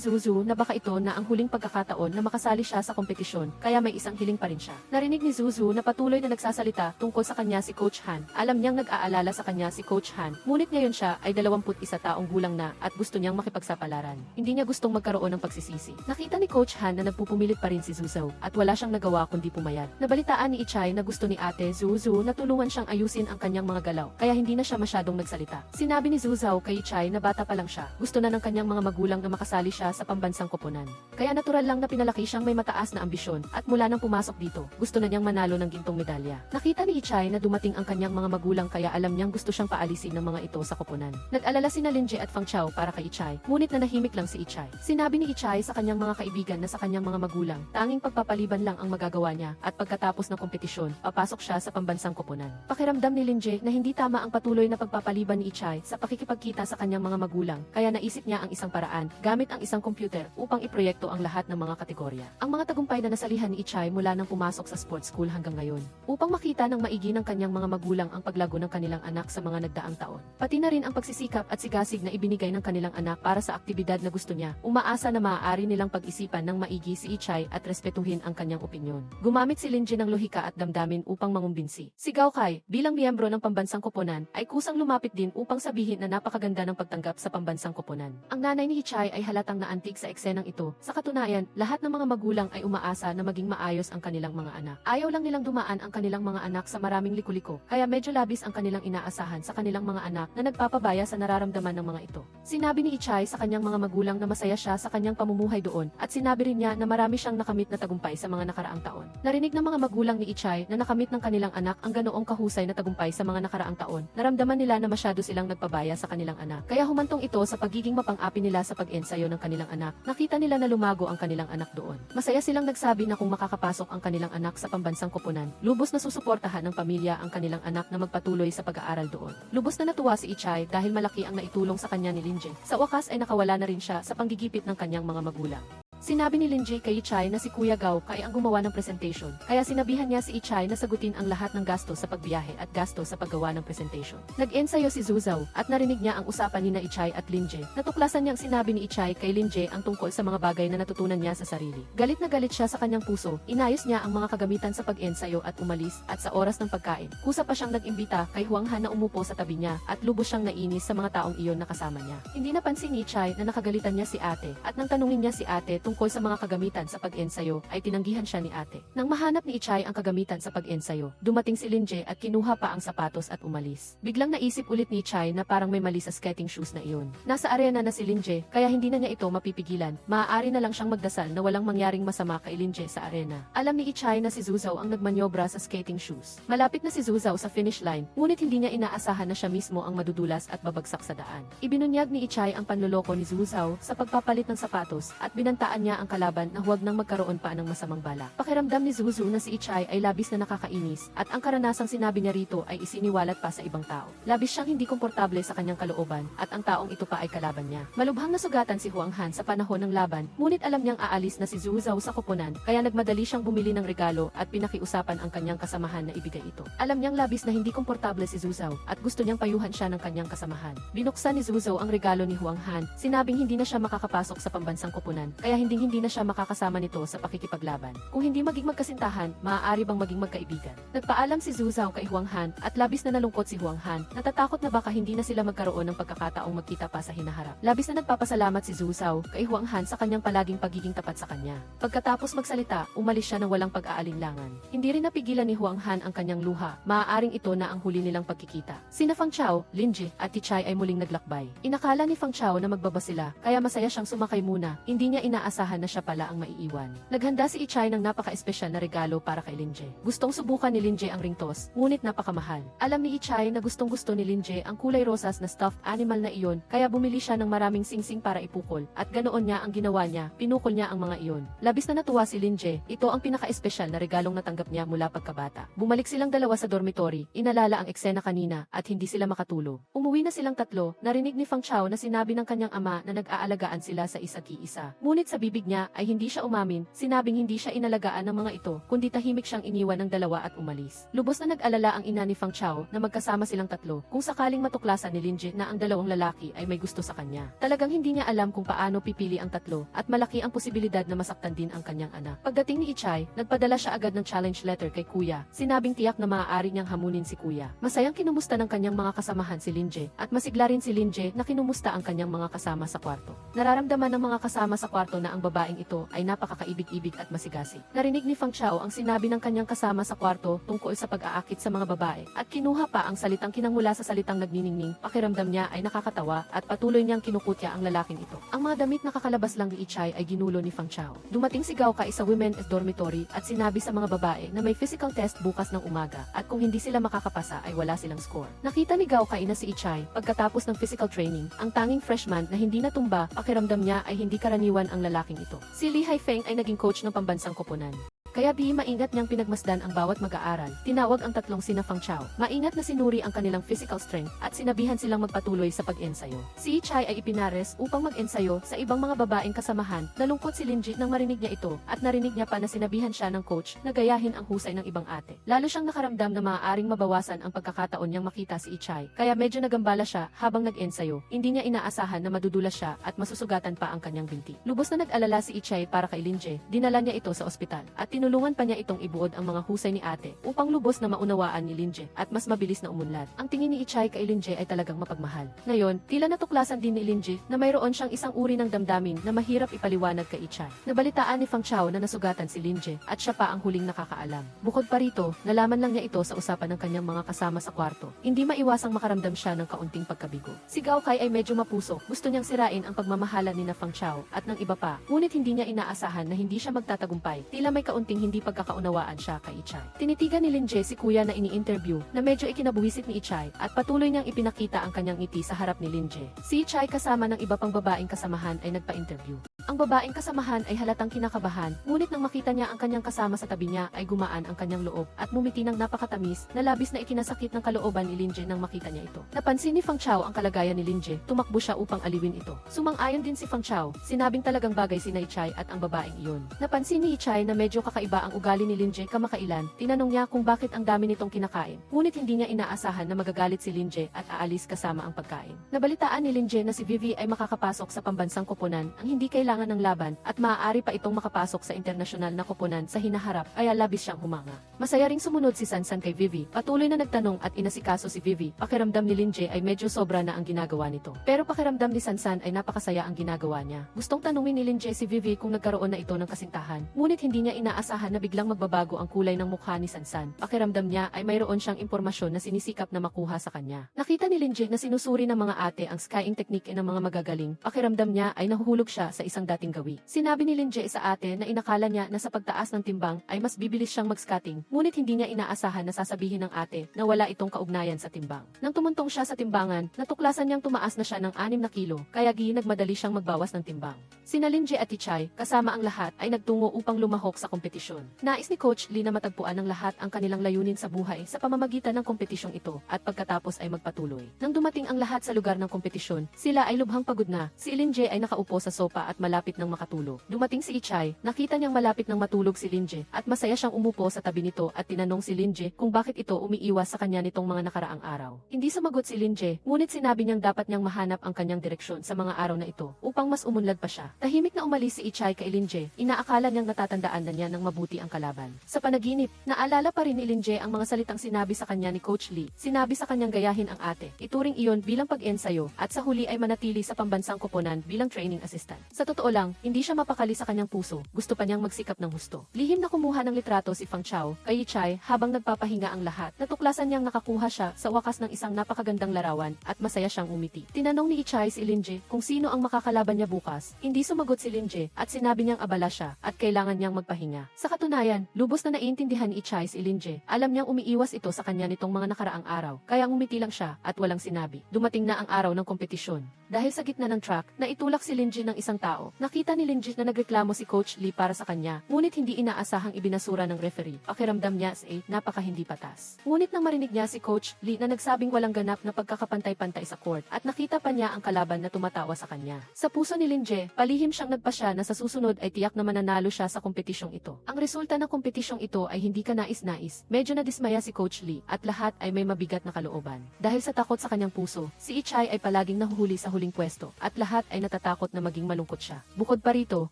Zuzu na baka ito na ang huling pagkakataon na makasali siya sa kompetisyon, kaya may isang hiling pa rin siya. Narinig ni Zuzu na patuloy na nagsasalita tungkol sa kanya si Coach Han. Alam niyang nag-aalala sa kanya si Coach Han, ngunit ngayon siya ay 21 taong gulang na at gusto niyang makipagsapalaran. Hindi niya gustong magkaroon ng pagsisisi. Nakita ni Coach Han na nagpupumilit pa rin si Zuzao at wala siyang nagawa kundi pumayat. Nabalitaan ni Ichai na gusto ni ate Zuzu na tulungan siyang ayusin ang kanyang mga galaw, kaya hindi na siya masyadong nagsalita. Sinabi ni Zuzao kay Ichai na bata pa lang siya. Gusto na ng kanyang mga magulang na makasali siya sa pambansang koponan. Kaya natural lang na pinalaki siyang may mataas na na ambisyon at mula nang pumasok dito, gusto na niyang manalo ng gintong medalya. Nakita ni Ichay na dumating ang kanyang mga magulang kaya alam niyang gusto siyang paalisin ng mga ito sa koponan. Nag-alala sina Linje at Fang Chao para kay Ichay, ngunit nanahimik lang si Ichay. Sinabi ni Ichay sa kanyang mga kaibigan na sa kanyang mga magulang, tanging pagpapaliban lang ang magagawa niya at pagkatapos ng kompetisyon, papasok siya sa pambansang koponan. Pakiramdam ni Linje na hindi tama ang patuloy na pagpapaliban ni Ichay sa pakikipagkita sa kanyang mga magulang, kaya naisip niya ang isang paraan, gamit ang isang computer upang iproyekto ang lahat ng mga kategorya. Ang mga tagumpay na nasalihan ni Ichay mula nang pumasok sa sports school hanggang ngayon, upang makita ng maigi ng kanyang mga magulang ang paglago ng kanilang anak sa mga nagdaang taon. Pati na rin ang pagsisikap at sigasig na ibinigay ng kanilang anak para sa aktibidad na gusto niya, umaasa na maaari nilang pag-isipan ng maigi si Ichay at respetuhin ang kanyang opinyon. Gumamit si Linje ng lohika at damdamin upang mangumbinsi. Si Gao Kai, bilang miyembro ng pambansang koponan, ay kusang lumapit din upang sabihin na napakaganda ng pagtanggap sa pambansang koponan. Ang nanay ni Ichay ay halatang naantig sa eksenang ito. Sa katunayan, lahat ng mga magulang ay umaasa na maging maayos ang kanilang mga anak. Ayaw lang nilang dumaan ang kanilang mga anak sa maraming liku-liko, kaya medyo labis ang kanilang inaasahan sa kanilang mga anak na nagpapabaya sa nararamdaman ng mga ito. Sinabi ni Ichay sa kanyang mga magulang na masaya siya sa kanyang pamumuhay doon at sinabi rin niya na marami siyang nakamit na tagumpay sa mga nakaraang taon. Narinig ng mga magulang ni Ichay na nakamit ng kanilang anak ang ganoong kahusay na tagumpay sa mga nakaraang taon. Naramdaman nila na masyado silang nagpabaya sa kanilang anak. Kaya humantong ito sa pagiging mapang-api nila sa pag-ensayo ng kanilang anak. Nakita nila na lumago ang kanilang anak doon. Masaya silang nagsabi na kung makakapasok ang kanilang anak sa pambansang koponan, lubos na susuportahan ng pamilya ang kanilang anak na magpatuloy sa pag-aaral doon. Lubos na natuwa si Ichay dahil malaki ang naitulong sa kanya ni Linje. Sa wakas ay nakawala na rin siya sa panggigipit ng kanyang mga magulang. Sinabi ni Linje kay Ichay na si Kuya Gao Kai ang gumawa ng presentation, kaya sinabihan niya si Ichay na sagutin ang lahat ng gasto sa pagbiyahe at gasto sa paggawa ng presentation. Nag-ensayo si Zuzao at narinig niya ang usapan ni na Ichay at Linje. Natuklasan niyang sinabi ni Ichay kay Linje ang tungkol sa mga bagay na natutunan niya sa sarili. Galit na galit siya sa kanyang puso, inayos niya ang mga kagamitan sa pag-ensayo at umalis, at sa oras ng pagkain, kusa pa siyang nag-imbita kay Huang Han na umupo sa tabi niya at lubos siyang nainis sa mga taong iyon na kasama niya. Hindi napansin ni Ichay na nakagalitan niya si ate at nang tanungin niya si ate tungkol sa mga kagamitan sa pag-ensayo, ay tinanggihan siya ni ate. Nang mahanap ni Ichay ang kagamitan sa pag-ensayo, dumating si Linje at kinuha pa ang sapatos at umalis. Biglang naisip ulit ni Ichay na parang may mali sa skating shoes na iyon. Nasa arena na si Linje, kaya hindi na niya ito mapipigilan. Maaari na lang siyang magdasal na walang mangyaring masama kay Linje sa arena. Alam ni Ichay na si Zuzao ang nagmanyobra sa skating shoes. Malapit na si Zuzao sa finish line, ngunit hindi niya inaasahan na siya mismo ang madudulas at babagsak sa daan. Ibinunyag ni Ichay ang panloloko ni Zuzao sa pagpapalit ng sapatos at binantaan niya ang kalaban na huwag nang magkaroon pa ng masamang balak. Pakiramdam ni Zuzu na si Ichay ay labis na nakakainis at ang karanasang sinabi niya rito ay isiniwalat pa sa ibang tao. Labis siyang hindi komportable sa kanyang kalooban at ang taong ito pa ay kalaban niya. Malubhang nasugatan si Huang Han sa panahon ng laban, ngunit alam niyang aalis na si Zuzao sa koponan, kaya nagmadali siyang bumili ng regalo at pinakiusapan ang kanyang kasamahan na ibigay ito. Alam niyang labis na hindi komportable si Zuzao at gusto niyang payuhan siya ng kanyang kasamahan. Binuksan ni Zuzao ang regalo ni Huang Han, sinabing hindi na siya makakapasok sa pambansang koponan, kaya hindi na siya makakasama nito sa pakikipaglaban. Kung hindi maging magkasintahan, maaari bang maging magkaibigan? Nagpaalam si Zuzao kay Huang Han at labis na nalungkot si Huang Han, natatakot na baka hindi na sila magkaroon ng pagkakataong magkita pa sa hinaharap. Labis na nagpapasalamat si Zuzao kay Huang Han sa kanyang palaging pagiging tapat sa kanya. Pagkatapos magsalita, umalis siya ng walang pag-aalinlangan. Hindi rin napigilan ni Huang Han ang kanyang luha, maaaring ito na ang huli nilang pagkikita. Sina Fang Chao, Linje at Ichay ay muling naglakbay. Inakala ni Fang Chao na magbaba sila, kaya masaya siyang sumakay muna. Hindi niya inaasahan na siya pala ang maiiwan. Naghanda si Ichay ng napaka-espesyal na regalo para kay Linje. Gustong subukan ni Linje ang ring toss, ngunit napakamahal. Alam ni Ichay na gustong-gusto ni Linje ang kulay rosas na stuffed animal na iyon, kaya bumili siya ng maraming singsing para ipukol, at ganoon niya ang ginawa niya, pinukol niya ang mga iyon. Labis na natuwa si Linje, ito ang pinaka-espesyal na regalong natanggap niya mula pagkabata. Bumalik silang dalawa sa dormitory, inalala ang eksena kanina, at hindi sila makatulog. Umuwi na silang tatlo, narinig ni Fang Chao na sinabi ng kanyang ama na nag-aalagaan sila sa isa't iisa. Ngunit sa bibig niya ay hindi siya umamin, sinabing hindi siya inalagaan ng mga ito, kundi tahimik siyang iniwan ng dalawa at umalis. Lubos na nag-alala ang ina ni Fang Chao na magkasama silang tatlo kung sakaling matuklasan ni Linje na ang dalawang lalaki ay may gusto sa kanya. Talagang hindi niya alam kung paano pipili ang tatlo at malaki ang posibilidad na masaktan din ang kanyang anak. Pagdating ni Ichay, nagpadala siya agad ng challenge letter kay Kuya, sinabing tiyak na maaari niyang hamunin si Kuya. Masayang kinumusta ng kanyang mga kasamahan si Linje at masigla rin si Linje na kinumusta ang kanyang mga kasama sa kwarto. Nararamdaman ng mga kasama sa kwarto na na ang babaeng ito ay napakakaibig-ibig at masigasig. Narinig ni Fang Chao ang sinabi ng kanyang kasama sa kwarto tungkol sa pag-aakit sa mga babae at kinuha pa ang salitang kinangmula sa salitang nagniningning. Pakiramdam niya ay nakakatawa at patuloy niyang kinukutya ang lalaking ito. Ang mga damit na kakalabas lang ni Ichay ay ginulo ni Fang Chao. Dumating si Gao Kai sa women's dormitory at sinabi sa mga babae na may physical test bukas ng umaga at kung hindi sila makakapasa ay wala silang score. Nakita ni Gao Kai na si Ichay pagkatapos ng physical training, ang tanging freshman na hindi natumba, pakiramdam niya ay hindi karaniwan ang lalaking ito. Si Li Haifeng ay naging coach ng pambansang koponan. Kaya maingat niyang pinagmasdan ang bawat mag-aaral. Tinawag ang tatlong sina Fang Chao. Maingat na sinuri ang kanilang physical strength at sinabihan silang magpatuloy sa pag-ensayo. Si Ichay ay ipinares upang mag-ensayo sa ibang mga babaeng kasamahan. Nalungkot si Linji nang marinig niya ito at narinig niya pa na sinabihan siya ng coach na gayahin ang husay ng ibang ate. Lalo siyang nakaramdam na maaaring mabawasan ang pagkakataon niyang makita si Ichay. Kaya medyo nagambala siya habang nag-ensayo. Hindi niya inaasahan na madudulas siya at masusugatan pa ang kanyang binti. Lubos na nag-alala si Ichay para kay Linji. Dinala niya ito sa ospital at tinulungan pa niya itong ibuod ang mga husay ni ate upang lubos na maunawaan ni Linje at mas mabilis na umunlad. Ang tingin ni Ichay kay Linje ay talagang mapagmahal. Ngayon, tila natuklasan din ni Linje na mayroon siyang isang uri ng damdamin na mahirap ipaliwanag kay Ichay. Nabalitaan ni Fang Chao na nasugatan si Linje at siya pa ang huling nakakaalam. Bukod pa rito, nalaman lang niya ito sa usapan ng kanyang mga kasama sa kwarto. Hindi maiwasang makaramdam siya ng kaunting pagkabigo. Si Gao Kai ay medyo mapuso. Gusto niyang sirain ang pagmamahalan ni na Fang Chao at ng iba pa. Ngunit hindi niya inaasahan na hindi siya magtatagumpay. Tila may kaunting hindi pagkakaunawaan siya kay Ichay. Tinitigan ni Linje si kuya na ini-interview na medyo ikinabuhisit ni Ichay at patuloy niyang ipinakita ang kanyang ngiti sa harap ni Linje. Si Ichay kasama ng iba pang babaeng kasamahan ay nagpa-interview. Ang babaeng kasamahan ay halatang kinakabahan, ngunit nang makita niya ang kanyang kasama sa tabi niya ay gumaan ang kanyang loob at mumiti ng napakatamis na labis na ikinasakit ng kalooban ni Linje nang makita niya ito. Napansin ni Fang Chao ang kalagayan ni Linje, tumakbo siya upang aliwin ito. Sumang-ayon din si Fang Chao, sinabing talagang bagay si Ichay at ang babaeng iyon. Napansin ni Ichay na medyo kakaiba ang ugali ni Linje kamakailan, tinanong niya kung bakit ang dami nitong kinakain. Ngunit hindi niya inaasahan na magagalit si Linje at aalis kasama ang pagkain. Nabalitaan ni Linje na si Vivi ay makakapasok sa pambansang koponan ang hindi kailangan ng laban at maaari pa itong makapasok sa internasyonal na koponan sa hinaharap kaya labis siyang humanga. Masaya ring sumunod si Sansan kay Vivi, patuloy na nagtanong at inasikaso si Vivi. Pakiramdam ni Linje ay medyo sobra na ang ginagawa nito. Pero pakiramdam ni Sansan ay napakasaya ang ginagawa niya. Gustong tanungin ni Linje si Vivi kung nagkaroon na ito ng kasintahan, ngunit hindi niya inaasahan na biglang magbabago ang kulay ng mukha ni Sansan. Pakiramdam niya ay mayroon siyang impormasyon na sinisikap na makuha sa kanya. Nakita ni Linje na sinusuri ng mga ate ang skying technique ng mga magagaling. Pakiramdam niya ay nahuhulog siya sa isang dating gawi. Sinabi ni Linje sa ate na inakala niya na sa pagtaas ng timbang ay mas bibilis siyang mag-skating, ngunit hindi niya inaasahan na sasabihin ng ate na wala itong kaugnayan sa timbang. Nang tumuntong siya sa timbangan, natuklasan niyang tumaas na siya ng 6 na kilo, kaya nagmadali siyang magbawas ng timbang. Sina Linje at Ichay, kasama ang lahat, ay nagtungo upang lumahok sa kompetisyon. Nais ni Coach Lee na matagpuan ng lahat ang kanilang layunin sa buhay sa pamamagitan ng kompetisyong ito at pagkatapos ay magpatuloy. Nang dumating ang lahat sa lugar ng kompetisyon, sila ay lubhang pagod na. Si Linje ay nakaupo sa sopa at malapit ng makatulog. Dumating si Ichay, nakita niyang malapit ng matulog si Linje at masaya siyang umupo sa tabi nito at tinanong si Linje kung bakit ito umiiwas sa kanya nitong mga nakaraang araw. Hindi sumagot si Linje, ngunit sinabi niyang dapat niyang mahanap ang kanyang direksyon sa mga araw na ito upang mas umunlad pa siya. Tahimik na umalis si Ichay kay Linje, inaakala niyang natatandaan na niya ng mabuti ang kalaban. Sa panaginip, naalala pa rin ni Linje ang mga salitang sinabi sa kanya ni Coach Lee. Sinabi sa kanyang gayahin ang ate, ituring iyon bilang pag-ensayo at sa huli ay manatili sa pambansang koponan bilang training assistant. Sa totoo lang, hindi siya mapakali sa kanyang puso, gusto pa niyang magsikap ng husto. Lihim na kumuha ng litrato si Fang Chao kay Ichay habang nagpapahinga ang lahat. Natuklasan niyang nakakuha siya sa wakas ng isang napakagandang larawan at masaya siyang umiti. Tinanong ni Ichay si Linje kung sino ang makakalaban niya bukas. Hindi sumagot si Linje at sinabi niyang abala siya at kailangan niyang magpahinga. Sa katunayan, lubos na naiintindihan ni Ichay si Linje. Alam niyang umiiwas ito sa kanya nitong mga nakaraang araw, kaya umiti lang siya at walang sinabi. Dumating na ang araw ng kompetisyon. Dahil sa gitna ng track, naitulak si Linje ng isang tao. Nakita ni Linje na nagreklamo si Coach Lee para sa kanya, ngunit hindi inaasahang ibinasura ng referee. Pakiramdam niya sa napaka hindi patas. Ngunit nang marinig niya si Coach Lee na nagsabing walang ganap na pagkakapantay-pantay sa court at nakita pa niya ang kalaban na tumatawa sa kanya. Sa puso ni Linje, palihim siyang nagpasya na sa susunod ay tiyak na mananalo siya sa kompetisyong ito. Ang resulta ng kompetisyong ito ay hindi ka nais-nais. Medyo nadismaya si Coach Lee at lahat ay may mabigat na kalooban. Dahil sa takot sa kanyang puso, si Ichay ay palaging nahuhuli sa huling pwesto at lahat ay natatakot na maging malungkot siya. siya. Bukod pa rito,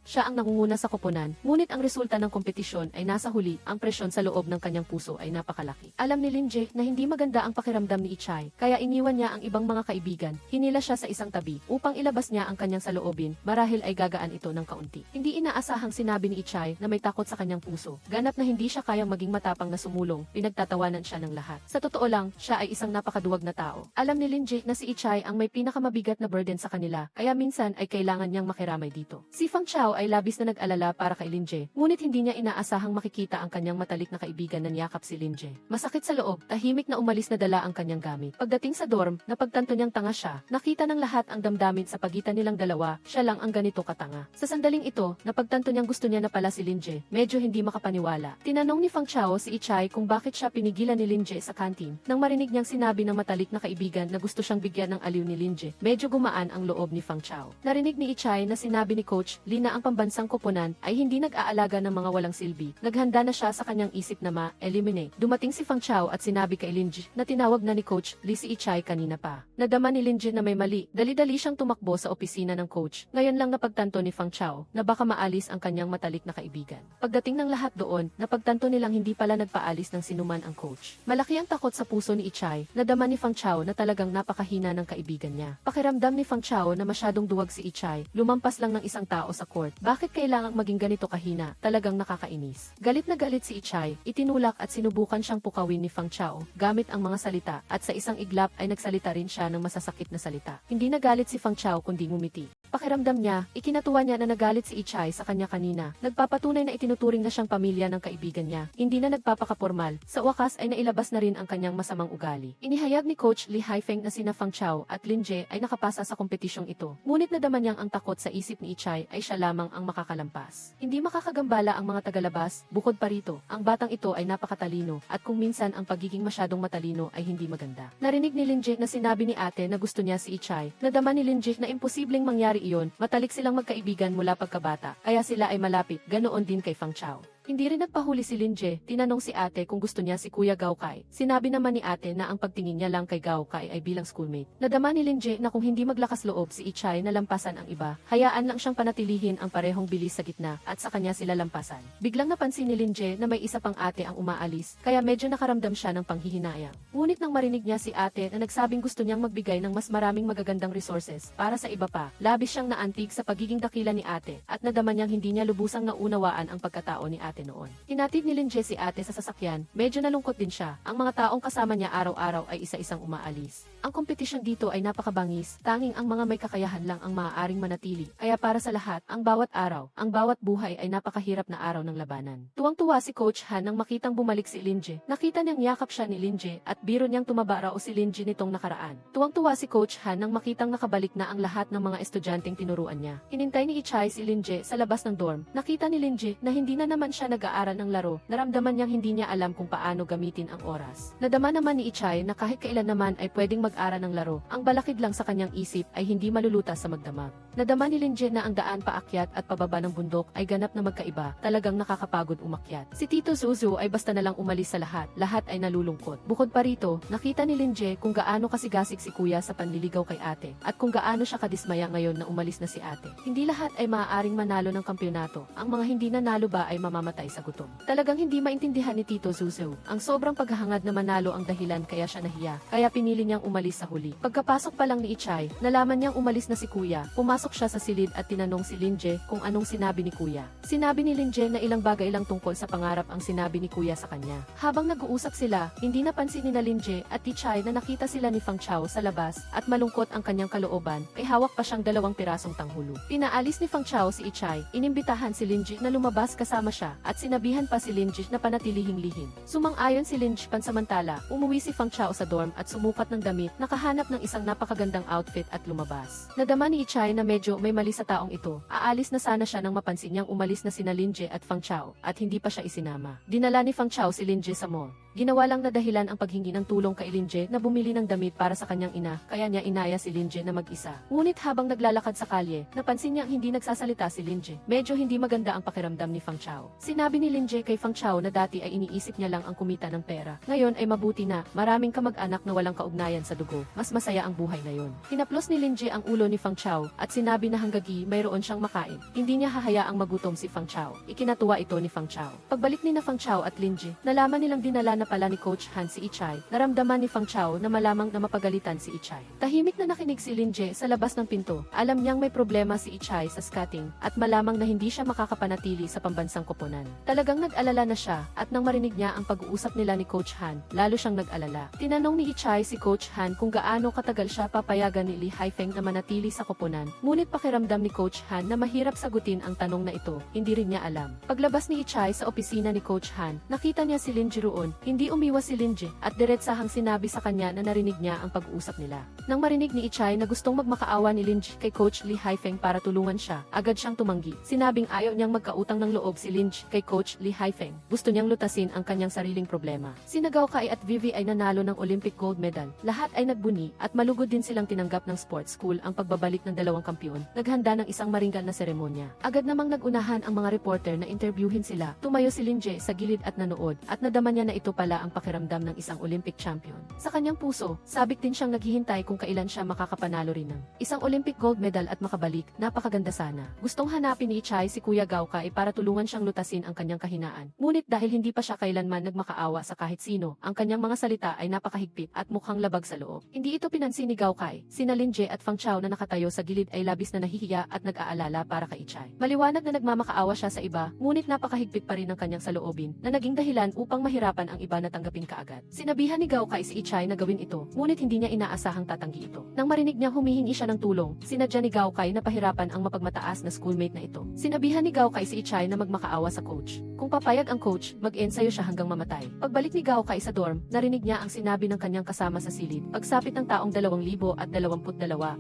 siya ang nangunguna sa koponan, ngunit ang resulta ng kompetisyon ay nasa huli, ang presyon sa loob ng kanyang puso ay napakalaki. Alam ni Linje na hindi maganda ang pakiramdam ni Ichay, kaya iniwan niya ang ibang mga kaibigan, hinila siya sa isang tabi, upang ilabas niya ang kanyang saloobin, marahil ay gagaan ito ng kaunti. Hindi inaasahang sinabi ni Ichay na may takot sa kanyang puso, ganap na hindi siya kayang maging matapang na sumulong, pinagtatawanan siya ng lahat. Sa totoo lang, siya ay isang napakaduwag na tao. Alam ni Linje na si Ichay ang may pinakamabigat na burden sa kanila, kaya minsan ay kailangan niyang makiramay dito. Si Fang Chao ay labis na nag-alala para kay Linje, ngunit hindi niya inaasahang makikita ang kanyang matalik na kaibigan na niyakap si Linje. Masakit sa loob, tahimik na umalis na dala ang kanyang gamit. Pagdating sa dorm, napagtanto niyang tanga siya, nakita ng lahat ang damdamin sa pagitan nilang dalawa, siya lang ang ganito katanga. Sa sandaling ito, napagtanto niyang gusto niya na pala si Linje, medyo hindi makapaniwala. Tinanong ni Fang Chao si Ichay kung bakit siya pinigilan ni Linje sa kantin. Nang marinig niyang sinabi ng matalik na kaibigan na gusto siyang bigyan ng aliw ni Linje, medyo gumaan ang loob ni Fang Chao. Narinig ni Ichay na sinabi ni Coach Lee na ang pambansang koponan ay hindi nag-aalaga ng mga walang silbi. Naghanda na siya sa kanyang isip na ma-eliminate. Dumating si Fang Chao at sinabi kay Linje na tinawag na ni Coach Lee si Ichay kanina pa. Nadama ni Linje na may mali. Dali-dali siyang tumakbo sa opisina ng coach. Ngayon lang napagtanto ni Fang Chao na baka maalis ang kanyang matalik na kaibigan. Pagdating ng lahat doon, napagtanto nilang hindi pala nagpaalis ng sinuman ang coach. Malaki ang takot sa puso ni Ichay. Nadama ni Fang Chao na talagang napakahina ng kaibigan niya. Pakiramdam ni Fang Chao na masyadong duwag si Ichay. Lumampas lang ng isang tao sa court. Bakit kailangang maging ganito kahina? Talagang nakakainis. Galit na galit si Ichay. Itinulak at sinubukan siyang pukawin ni Fang Chao gamit ang mga salita, at sa isang iglap ay nagsalita rin siya ng masasakit na salita. Hindi nagalit si Fang Chao kundi ngumiti. Pakiramdam niya, ikinatuwa niya na nagalit si Ichay sa kanya kanina. Nagpapatunay na itinuturing na siyang pamilya ng kaibigan niya. Hindi na nagpapakapormal. Sa wakas ay nailabas na rin ang kanyang masamang ugali. Inihayag ni Coach Lee Haifeng na sina Fang Chao at Linje ay nakapasa sa kompetisyong ito. Ngunit nadama niyang ang takot sa isip ni Ichay ay siya lamang ang makakalampas. Hindi makakagambala ang mga tagalabas, bukod pa rito, ang batang ito ay napakatalino, at kung minsan ang pagiging masyadong matalino ay hindi maganda. Narinig ni Linje na sinabi ni ate na gusto niya si Ichay. Nadama ni Linje na imposibleng mangyari iyon, matalik silang magkaibigan mula pagkabata, kaya sila ay malapit, ganoon din kay Fang Chao. Hindi rin nagpahuli si Linje, tinanong si ate kung gusto niya si Kuya Gao Kai. Sinabi naman ni ate na ang pagtingin niya lang kay Gao Kai ay bilang schoolmate. Nadama ni Linje na kung hindi maglakas loob si Ichay na lampasan ang iba, hayaan lang siyang panatilihin ang parehong bilis sa gitna at sa kanya sila lampasan. Biglang napansin ni Linje na may isa pang ate ang umaalis, kaya medyo nakaramdam siya ng panghihinayang. Ngunit nang marinig niya si ate na nagsabing gusto niyang magbigay ng mas maraming magagandang resources para sa iba pa, labis siyang naantig sa pagiging dakila ni ate at nadama niyang hindi niya lubusang naunawaan ang pagkatao ni ate noon. Hinatid ni Linje si ate sa sasakyan, medyo nalungkot din siya. Ang mga taong kasama niya araw-araw ay isa-isang umaalis. Ang kompetisyon dito ay napakabangis, tanging ang mga may kakayahan lang ang maaaring manatili. Kaya para sa lahat, ang bawat araw, ang bawat buhay ay napakahirap na araw ng labanan. Tuwang-tuwa si Coach Han nang makitang bumalik si Linje. Nakita niyang yakap siya ni Linje at biro niyang tumaba raw si Linje nitong nakaraan. Tuwang-tuwa si Coach Han nang makitang nakabalik na ang lahat ng mga estudyanteng tinuruan niya. Hinintay ni Ichay si Linje sa labas ng dorm. Nakita ni Linje na hindi na naman siya nag-aaral ng laro. Naramdaman niyang hindi niya alam kung paano gamitin ang oras. Nadama naman ni Ichay na kahit kailan naman ay pwedeng mag-aral ng laro, ang balakid lang sa kanyang isip ay hindi malulutas sa magdamag. Nadama ni Linje na ang daan paakyat at pababa ng bundok ay ganap na magkaiba, talagang nakakapagod umakyat. Si Tito Zuzu ay basta na lang umalis sa lahat ay nalulungkot. Bukod pa rito, nakita ni Linje kung gaano kasigasig si kuya sa panliligaw kay ate, at kung gaano siya kadismaya ngayon na umalis na si ate. Hindi lahat ay maaaring manalo ng kampyonato, ang mga hindi nanalo ba ay mamamatay sa gutom. Talagang hindi maintindihan ni Tito Zuzu ang sobrang paghahangad na manalo ang dahilan kaya siya nahiya, kaya pinili niyang umalis sa huli. Pagkapasok pa lang ni Ichay, nalaman niyang umalis na si kuya. Pumasok siya sa silid at tinanong si Linje kung anong sinabi ni kuya. Sinabi ni Linje na ilang bagay lang tungkol sa pangarap ang sinabi ni kuya sa kanya. Habang nag-uusap sila, hindi napansin ni Linje at Ichay na nakita sila ni Fang Chao sa labas, at malungkot ang kanyang kalooban, ay hawak pa siyang 2 pirasong tanghulo. Pinaalis ni Fang Chao si Ichay, inimbitahan si Linje na lumabas kasama siya, at sinabihan pa si Linje na panatilihing lihim. Sumang-ayon si Linje. Pansamantala, umuwi si Fang Chao sa dorm at sumukat ng damit, nakahanap ng isang napakagandang outfit at lumabas. Nadama ni Ichay na medyo may mali sa taong ito. Aalis na sana siya nang mapansin niyang umalis na sina Linje at Fang Chao, at hindi pa siya isinama. Dinala ni Fang Chao si Linje sa mall. Ginawa lang na dahilan ang paghingi ng tulong kay Linje na bumili ng damit para sa kanyang ina, kaya niya inaya si Linje na mag-isa. Ngunit habang naglalakad sa kalye, napansin niyang hindi nagsasalita si Linje. Medyo hindi maganda ang pakiramdam ni Fang Chao. Sinabi ni Linje kay Fang Chao na dati ay iniisip niya lang ang kumita ng pera. Ngayon ay mabuti na, maraming kamag-anak na walang kaugnayan sa dugo. Mas masaya ang buhay ngayon. Hinaplos ni Linje ang ulo ni Fang Chao at sinabi na hanggagi mayroon siyang makain. Hindi niya hahayaang magutom si Fang Chao. Ikinatuwa ito ni Fang Chao. Pagbalik ni na Fang Chao at Linje, nalaman nilang dinala na pala ni Coach Han si Ichay. Naramdaman ni Fang Chao na malamang na mapagalitan si Ichay. Tahimik na nakinig si Linje sa labas ng pinto. Alam niyang may problema si Ichay sa skating at malamang na hindi siya makakapanatili sa pambansang koponan. Talagang nag-alala na siya at nang marinig niya ang pag-uusap nila ni Coach Han, lalo siyang nag-alala. Tinanong ni Ichay si Coach Han kung gaano katagal siya papayagan ni Li Haifeng na manatili sa koponan. Ngunit pakiramdam ni Coach Han na mahirap sagutin ang tanong na ito, hindi rin niya alam. Paglabas ni Ichay sa opisina ni Coach Han, nakita niya si Linje roon. Hindi umiwas si Linje at diretsahang sinabi sa kanya na narinig niya ang pag-uusap nila. Nang marinig ni Ichay na gustong magmakaawa ni Linje kay Coach Li Haifeng para tulungan siya, agad siyang tumanggi. Sinabing ayaw niyang magkautang ng loob si Linje kay Coach Li Haifeng. Gusto niyang lutasin ang kanyang sariling problema. Sina Gao Kai at Vivi ay nanalo ng Olympic gold medal. Lahat ay nagbuni at malugod din silang tinanggap ng sports school ang pagbabalik ng dalawang kampiyon. Naghanda ng isang maringgan na seremonya. Agad namang nagunahan ang mga reporter na interviewin sila. Tumayo si Linje sa gilid at nanood at nadama niya na ito pala ang pakiramdam ng isang Olympic champion. Sa kanyang puso, sabik din siyang naghihintay kung kailan siya makakapanalo rin ng isang Olympic gold medal at makabalik. Napakaganda sana. Gustong hanapin ni Ichay si Kuya Gao Kai para tulungan siyang lutasin ang kanyang kahinaan. Ngunit dahil hindi pa siya kailanman nagmakaawa sa kahit sino, ang kanyang mga salita ay napakahigpit at mukhang labag sa loob. Hindi ito pinansin ni Gao Kai. Sina Linje at Fang Chao na nakatayo sa gilid ay labis na nahihiya at nag-aalala para kay Ichay. Maliwanag na nagmamakaawa siya sa iba, ngunit napakahigpit pa rin ang kanyang saloobin na naging dahilan upang mahirapan ang iba na tanggapin kaagad. Sinabihan ni Gao Kai si Ichay na gawin ito, ngunit hindi niya inaasahang tatanggi ito. Nang marinig niyang humihingi siya ng tulong, sinadya ni Gao Kai na pahirapan ang mapagmataas na schoolmate na ito. Sinabihan ni Gao Kai si Ichay na magmakaawa sa coach. Kung papayag ang coach, mag-ensayo siya hanggang mamatay. Pagbalik ni Gao Kai sa dorm, narinig niya ang sinabi ng kanyang kasama sa silid. Pagsapit ng taong 2022,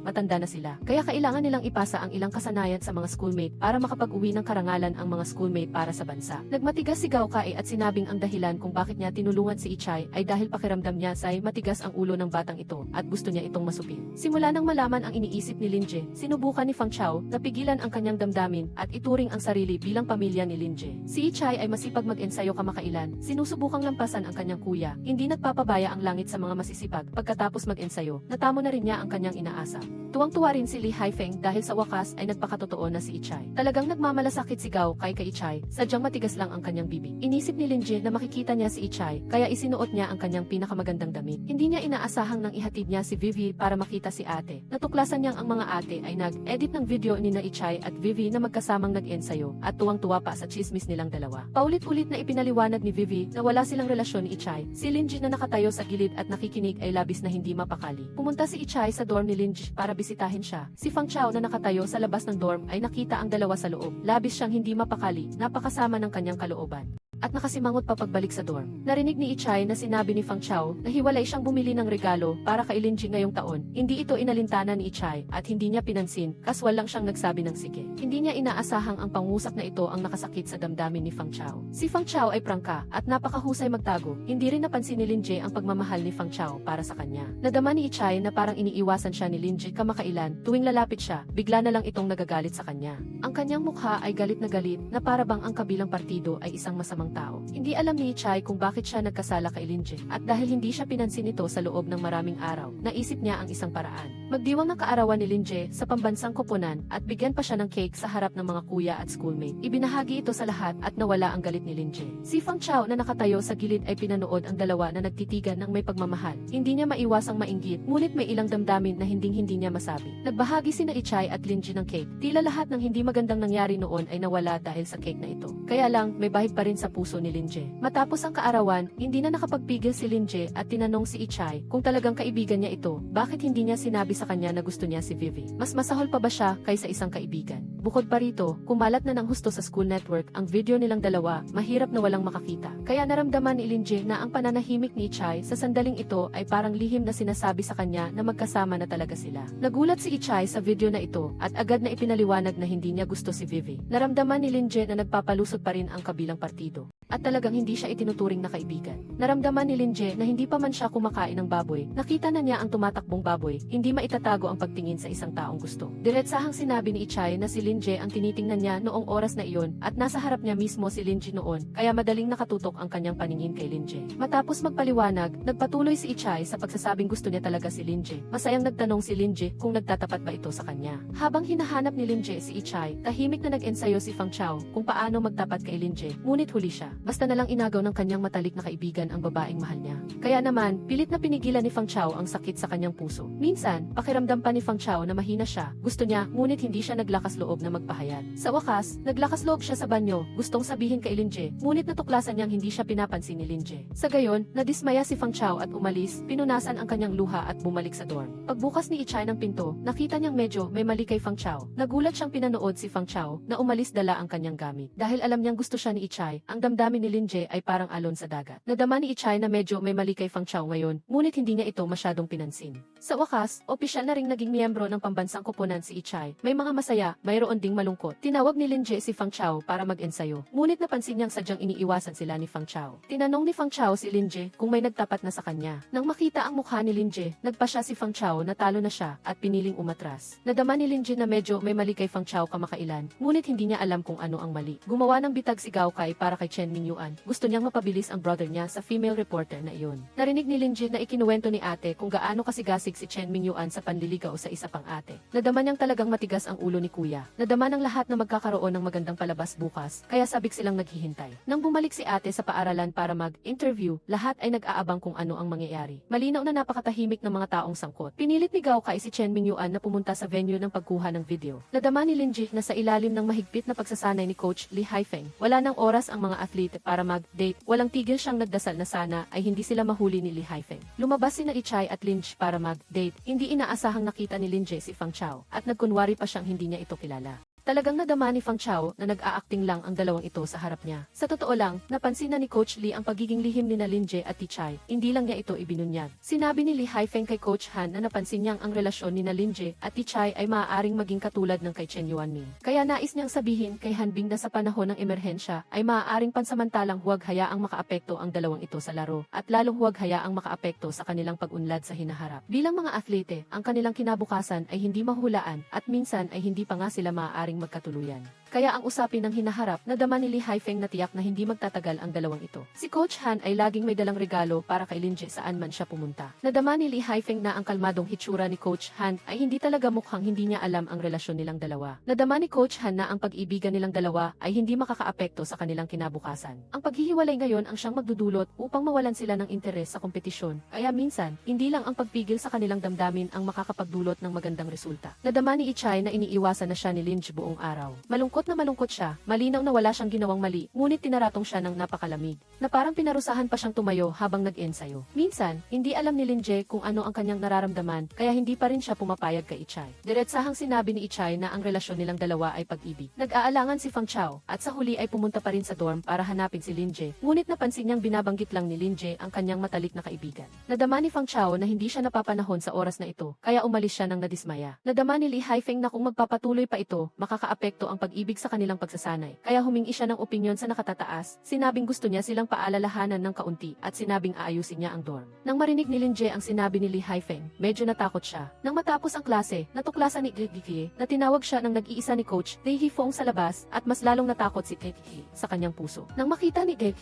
matanda na sila. Kaya kailangan nilang ipasa ang ilang kasanayan sa mga schoolmate para makapag-uwi ng karangalan ang mga schoolmate para sa bansa. Nagmatigas si Gao Kai at sinabing ang dahilan kung bakit niya tinulungan si Ichay ay dahil pakiramdam niya say matigas ang ulo ng batang ito at gusto niya itong masupil. Simula nang malaman ang iniisip ni Linje, sinubukan ni Fang Chao na pigilan ang kanyang damdamin at ituring ang sarili bilang pamilya ni Linje. Si Ichay ay masipag mag-ensayo kamakailan, sinusubukang lampasan ang kanyang kuya, hindi nagpapabaya ang langit sa mga masisipag. Pagkatapos mag-ensayo, natamo na rin niya ang kanyang inaasa. Tuwang-tuwa rin si Li Haifeng dahil sa wakas ay nagpakatotoo na si Ichay. Talagang nagmamalasakit si Gao Kai kay Ichay, sadyang matigas lang ang kanyang bibig. Inisip ni Linje na makikita niya si Ichay, kaya isinuot niya ang kanyang pinakamagandang damit. Hindi niya inaasahang nang ihatid niya si Vivi para makita si ate. Natuklasan niyang ang mga ate ay nag-edit ng video ni na Ichay at Vivi na magkasamang nag-ensayo at tuwang-tuwa pa sa chismis nilang dalawa. Paulit-ulit na ipinaliwanag ni Vivi na wala silang relasyon ni Ichay. Si Linje na nakatayo sa gilid at nakikinig ay labis na hindi mapakali. Pumunta si Ichay sa dorm ni Linje para bisitahin siya. Si Fang Chao na nakatayo sa labas ng dorm ay nakita ang dalawa sa loob. Labis siyang hindi mapakali, napakasama ng kanyang kalooban. At nakasimangot pa pagbalik sa dorm. Narinig ni Ichay na sinabi ni Fang Chao na hiwalay siyang bumili ng regalo para kay Linje ngayong taon. Hindi ito inalintana ni Ichay at hindi niya pinansin, kaswal lang siyang nagsabi ng sige. Hindi niya inaasahang ang pangusap na ito ang nakasakit sa damdamin ni Fang Chao. Si Fang Chao ay prangka at napakahusay magtago. Hindi rin napansin ni Linje ang pagmamahal ni Fang Chao para sa kanya. Nadama ni Ichay na parang iniiwasan siya ni Linje kamakailan. Tuwing lalapit siya, bigla na lang itong nagagalit sa kanya. Ang kanyang mukha ay galit na para bang ang kabilang partido ay isang masamang tao. Hindi alam ni Ichay kung bakit siya nagkasala kay Linje at dahil hindi siya pinansin ito sa loob ng maraming araw, naisip niya ang isang paraan. Magdiwang ng kaarawan ni Linje sa pambansang koponan at bigyan pa siya ng cake sa harap ng mga kuya at schoolmate. Ibinahagi ito sa lahat at nawala ang galit ni Linje. Si Fang Chao na nakatayo sa gilid ay pinanood ang dalawa na nagtitigan ng may pagmamahal. Hindi niya maiwasang mainggit, ngunit may ilang damdamin na hindi niya masabi. Nagbahagi sina Ichay at Linje ng cake. Tila lahat ng hindi magandang nangyari noon ay nawala dahil sa cake na ito. Kaya lang, may bahid pa rin sa puso ni Linje. Matapos ang kaarawan, hindi na nakapagpigil si Linje at tinanong si Ichay kung talagang kaibigan niya ito, bakit hindi niya sinabi sa kanya na gusto niya si Vivi. Mas masahol pa ba siya kaysa isang kaibigan? Bukod pa rito, kumalat na ng husto sa school network ang video nilang dalawa, mahirap na walang makakita. Kaya naramdaman ni Linje na ang pananahimik ni Ichay sa sandaling ito ay parang lihim na sinasabi sa kanya na magkasama na talaga sila. Nagulat si Ichay sa video na ito at agad na ipinaliwanag na hindi niya gusto si Vivi. Naramdaman ni Linje na nagpapalusot pa rin ang kabilang partido. at talagang hindi siya itinuturing na kaibigan. Naramdaman ni Linje na hindi pa man siya kumakain ng baboy, nakita na niya ang tumatakbong baboy, hindi maitatago ang pagtingin sa isang taong gusto. Diretsahang sinabi ni Ichay na si Linje ang tinitingnan niya noong oras na iyon at nasa harap niya mismo si Linje noon, kaya madaling nakatutok ang kanyang paningin kay Linje. Matapos magpaliwanag, nagpatuloy si Ichay sa pagsasabing gusto niya talaga si Linje. Masayang nagtanong si Linje kung nagtatapat ba ito sa kanya. Habang hinahanap ni Linje si Ichay, tahimik na nag-ensayo si Fang Chao kung paano magtapat kay Linje, ngunit huli siya. Basta na lang inagaw ng kanyang matalik na kaibigan ang babaeng mahal niya. Kaya naman, pilit na pinigilan ni Fang Chao ang sakit sa kanyang puso. Minsan, pakiramdam pa ni Fang Chao na mahina siya, gusto niya, ngunit hindi siya naglakas loob na magpahayag. Sa wakas, naglakas loob siya sa banyo, gustong sabihin kay Linje, ngunit natuklasan niyang hindi siya pinapansin ni Linje. Sa gayon, nadismaya si Fang Chao at umalis, pinunasan ang kanyang luha at bumalik sa dorm. Pagbukas ni Ichay ng pinto, nakita niyang medyo may mali kay Fang Chao. Nagulat siyang pinanood si Fang Chao na umalis dala ang kanyang gamit. Dahil alam niyang gusto siya ni Ichay, ang damdamin ni Linje ay parang alon sa dagat. Nadama ni Ichay na medyo may mali kay Fang Chao ngayon, ngunit hindi niya ito masyadong pinansin. Sa wakas, opisyal na ring naging miyembro ng pambansang koponan si Ichay. May mga masaya, mayroon ding malungkot. Tinawag ni Linje si Fang Chao para mag-ensayo, ngunit napansin niyang sadyang iniiwasan sila ni Fang Chao. Tinanong ni Fang Chao si Linje kung may nagtapat na sa kanya. Nang makita ang mukha ni Linje, nagpa siya si Fang Chao na talo na siya at piniling umatras. Nadama ni Linje na medyo may mali kay Fang Chao kamakailan, ngunit hindi niya alam kung ano ang mali. Gumawa ng bitag si Gao Kai para kay Chen Mingyuan. Gusto niyang mapabilis ang brother niya sa female reporter na iyon. Narinig ni Linje na ikinuwento ni ate kung gaano kasigasig si Chen Mingyuan sa panliligaw sa isa pang ate. Nadama niyang talagang matigas ang ulo ni kuya. Nadama ng lahat na magkakaroon ng magandang palabas bukas, kaya sabik silang naghihintay. Nang bumalik si ate sa paaralan para mag-interview, lahat ay nag-aabang kung ano ang mangyayari. Malinaw na napakatahimik ng mga taong sangkot. Pinilit ni Gao Kai si Chen Mingyuan na pumunta sa venue ng pagkuha ng video. Nadama ni Linje na sa ilalim ng mahigpit na pagsasanay ni Coach Lee Haifeng, wala nang oras ang mga athlete para mag-date. Walang tigil siyang nagdasal na sana ay hindi sila mahuli ni Lee Haifeng. Lumabas sina Ichay at Linje para mag-date. Hindi inaasahang nakita ni Linje si Fang Chao at nagkunwari pa siyang hindi niya ito kilala. Talagang nadama ni Fang Chao na nag-a-acting lang ang dalawang ito sa harap niya. Sa totoo lang, napansin na ni Coach Lee ang pagiging lihim ni na Linje at Ichay. Hindi lang niya ito ibinunyag. Sinabi ni Lee Haifeng kay Coach Han na napansin niyang ang relasyon ni na Linje at Ichay ay maaaring maging katulad ng kay Chen Yuanming. Kaya nais niyang sabihin kay Han Bing na sa panahon ng emerhensya ay maaaring pansamantalang huwag hayaang makaapekto ang dalawang ito sa laro at lalong huwag hayaang makaapekto sa kanilang pag-unlad sa hinaharap. Bilang mga atlete, ang kanilang kinabukasan ay hindi mahulaan at minsan ay hindi pa nga sila maaaring magkatuluyan. Kaya ang usapin ng hinaharap, nadama ni Lee Haifeng na tiyak na hindi magtatagal ang dalawang ito. Si Coach Han ay laging may dalang regalo para kay Linje saan man siya pumunta. Nadama ni Lee Haifeng na ang kalmadong hitsura ni Coach Han ay hindi talaga mukhang hindi niya alam ang relasyon nilang dalawa. Nadama ni Coach Han na ang pag-ibigan nilang dalawa ay hindi makakaapekto sa kanilang kinabukasan. Ang paghihiwalay ngayon ang siyang magdudulot upang mawalan sila ng interes sa kompetisyon. Kaya minsan, hindi lang ang pagpigil sa kanilang damdamin ang makakapagdulot ng magandang resulta. Nadama ni Ichay na iniiwasan na siya ni Linje buong araw. Malungkot siya, malinaw na wala siyang ginawang mali, ngunit tinaratong siya ng napakalamig, na parang pinarusahan pa siyang tumayo habang nag-ensayo. Minsan, hindi alam ni Linje kung ano ang kanyang nararamdaman, kaya hindi pa rin siya pumapayag kay Ichay. Diretsahang sinabi ni Ichay na ang relasyon nilang dalawa ay pag-ibig. Nag-aalangan si Fang Chao, at sa huli ay pumunta pa rin sa dorm para hanapin si Linje, ngunit napansin niyang binabanggit lang ni Linje ang kanyang matalik na kaibigan. Nadama ni Fang Chao na hindi siya napapanahon sa oras na ito, kaya umalis siya ng nadismaya. Nadama ni Lee Haifeng na kung magpapatuloy pa ito, makakaapekto ang pag-ibig sa kanilang pagsasanay. Kaya humingi siya ng opinyon sa nakatataas, sinabing gusto niya silang paalalahanan ng kaunti at sinabing aayusin niya ang dorm. Nang marinig ni Linje ang sinabi ni Lee Haifeng, medyo natakot siya. Nang matapos ang klase, natuklasan ni Gie na tinawag siya ng nag-iisa ni Coach Lee Hifong sa labas at mas lalong natakot si Gie sa kanyang puso. Nang makita ni Gie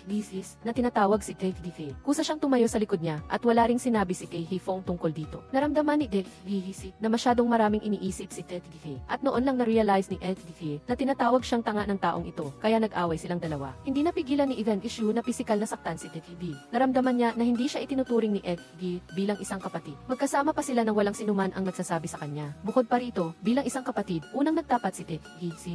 na tinatawag si Gie, kusa siyang tumayo sa likod niya at wala ring sinabi si Gie Hifong tungkol dito. Naramdaman ni Gie na masyadong maraming iniisip si Gie at noon lang na-realize ni Gie na tinatawag siyang tanga ng taong ito, kaya nag-away silang dalawa. Hindi napigilan ni Ivan Issue na pisikal na saktan si Gie. Naramdaman niya na hindi siya itinuturing ni Gie bilang isang kapatid. Magkasama pa sila nang walang sinuman ang nagsasabi sa kanya. Bukod pa rito, bilang isang kapatid, unang nagtapat si Gie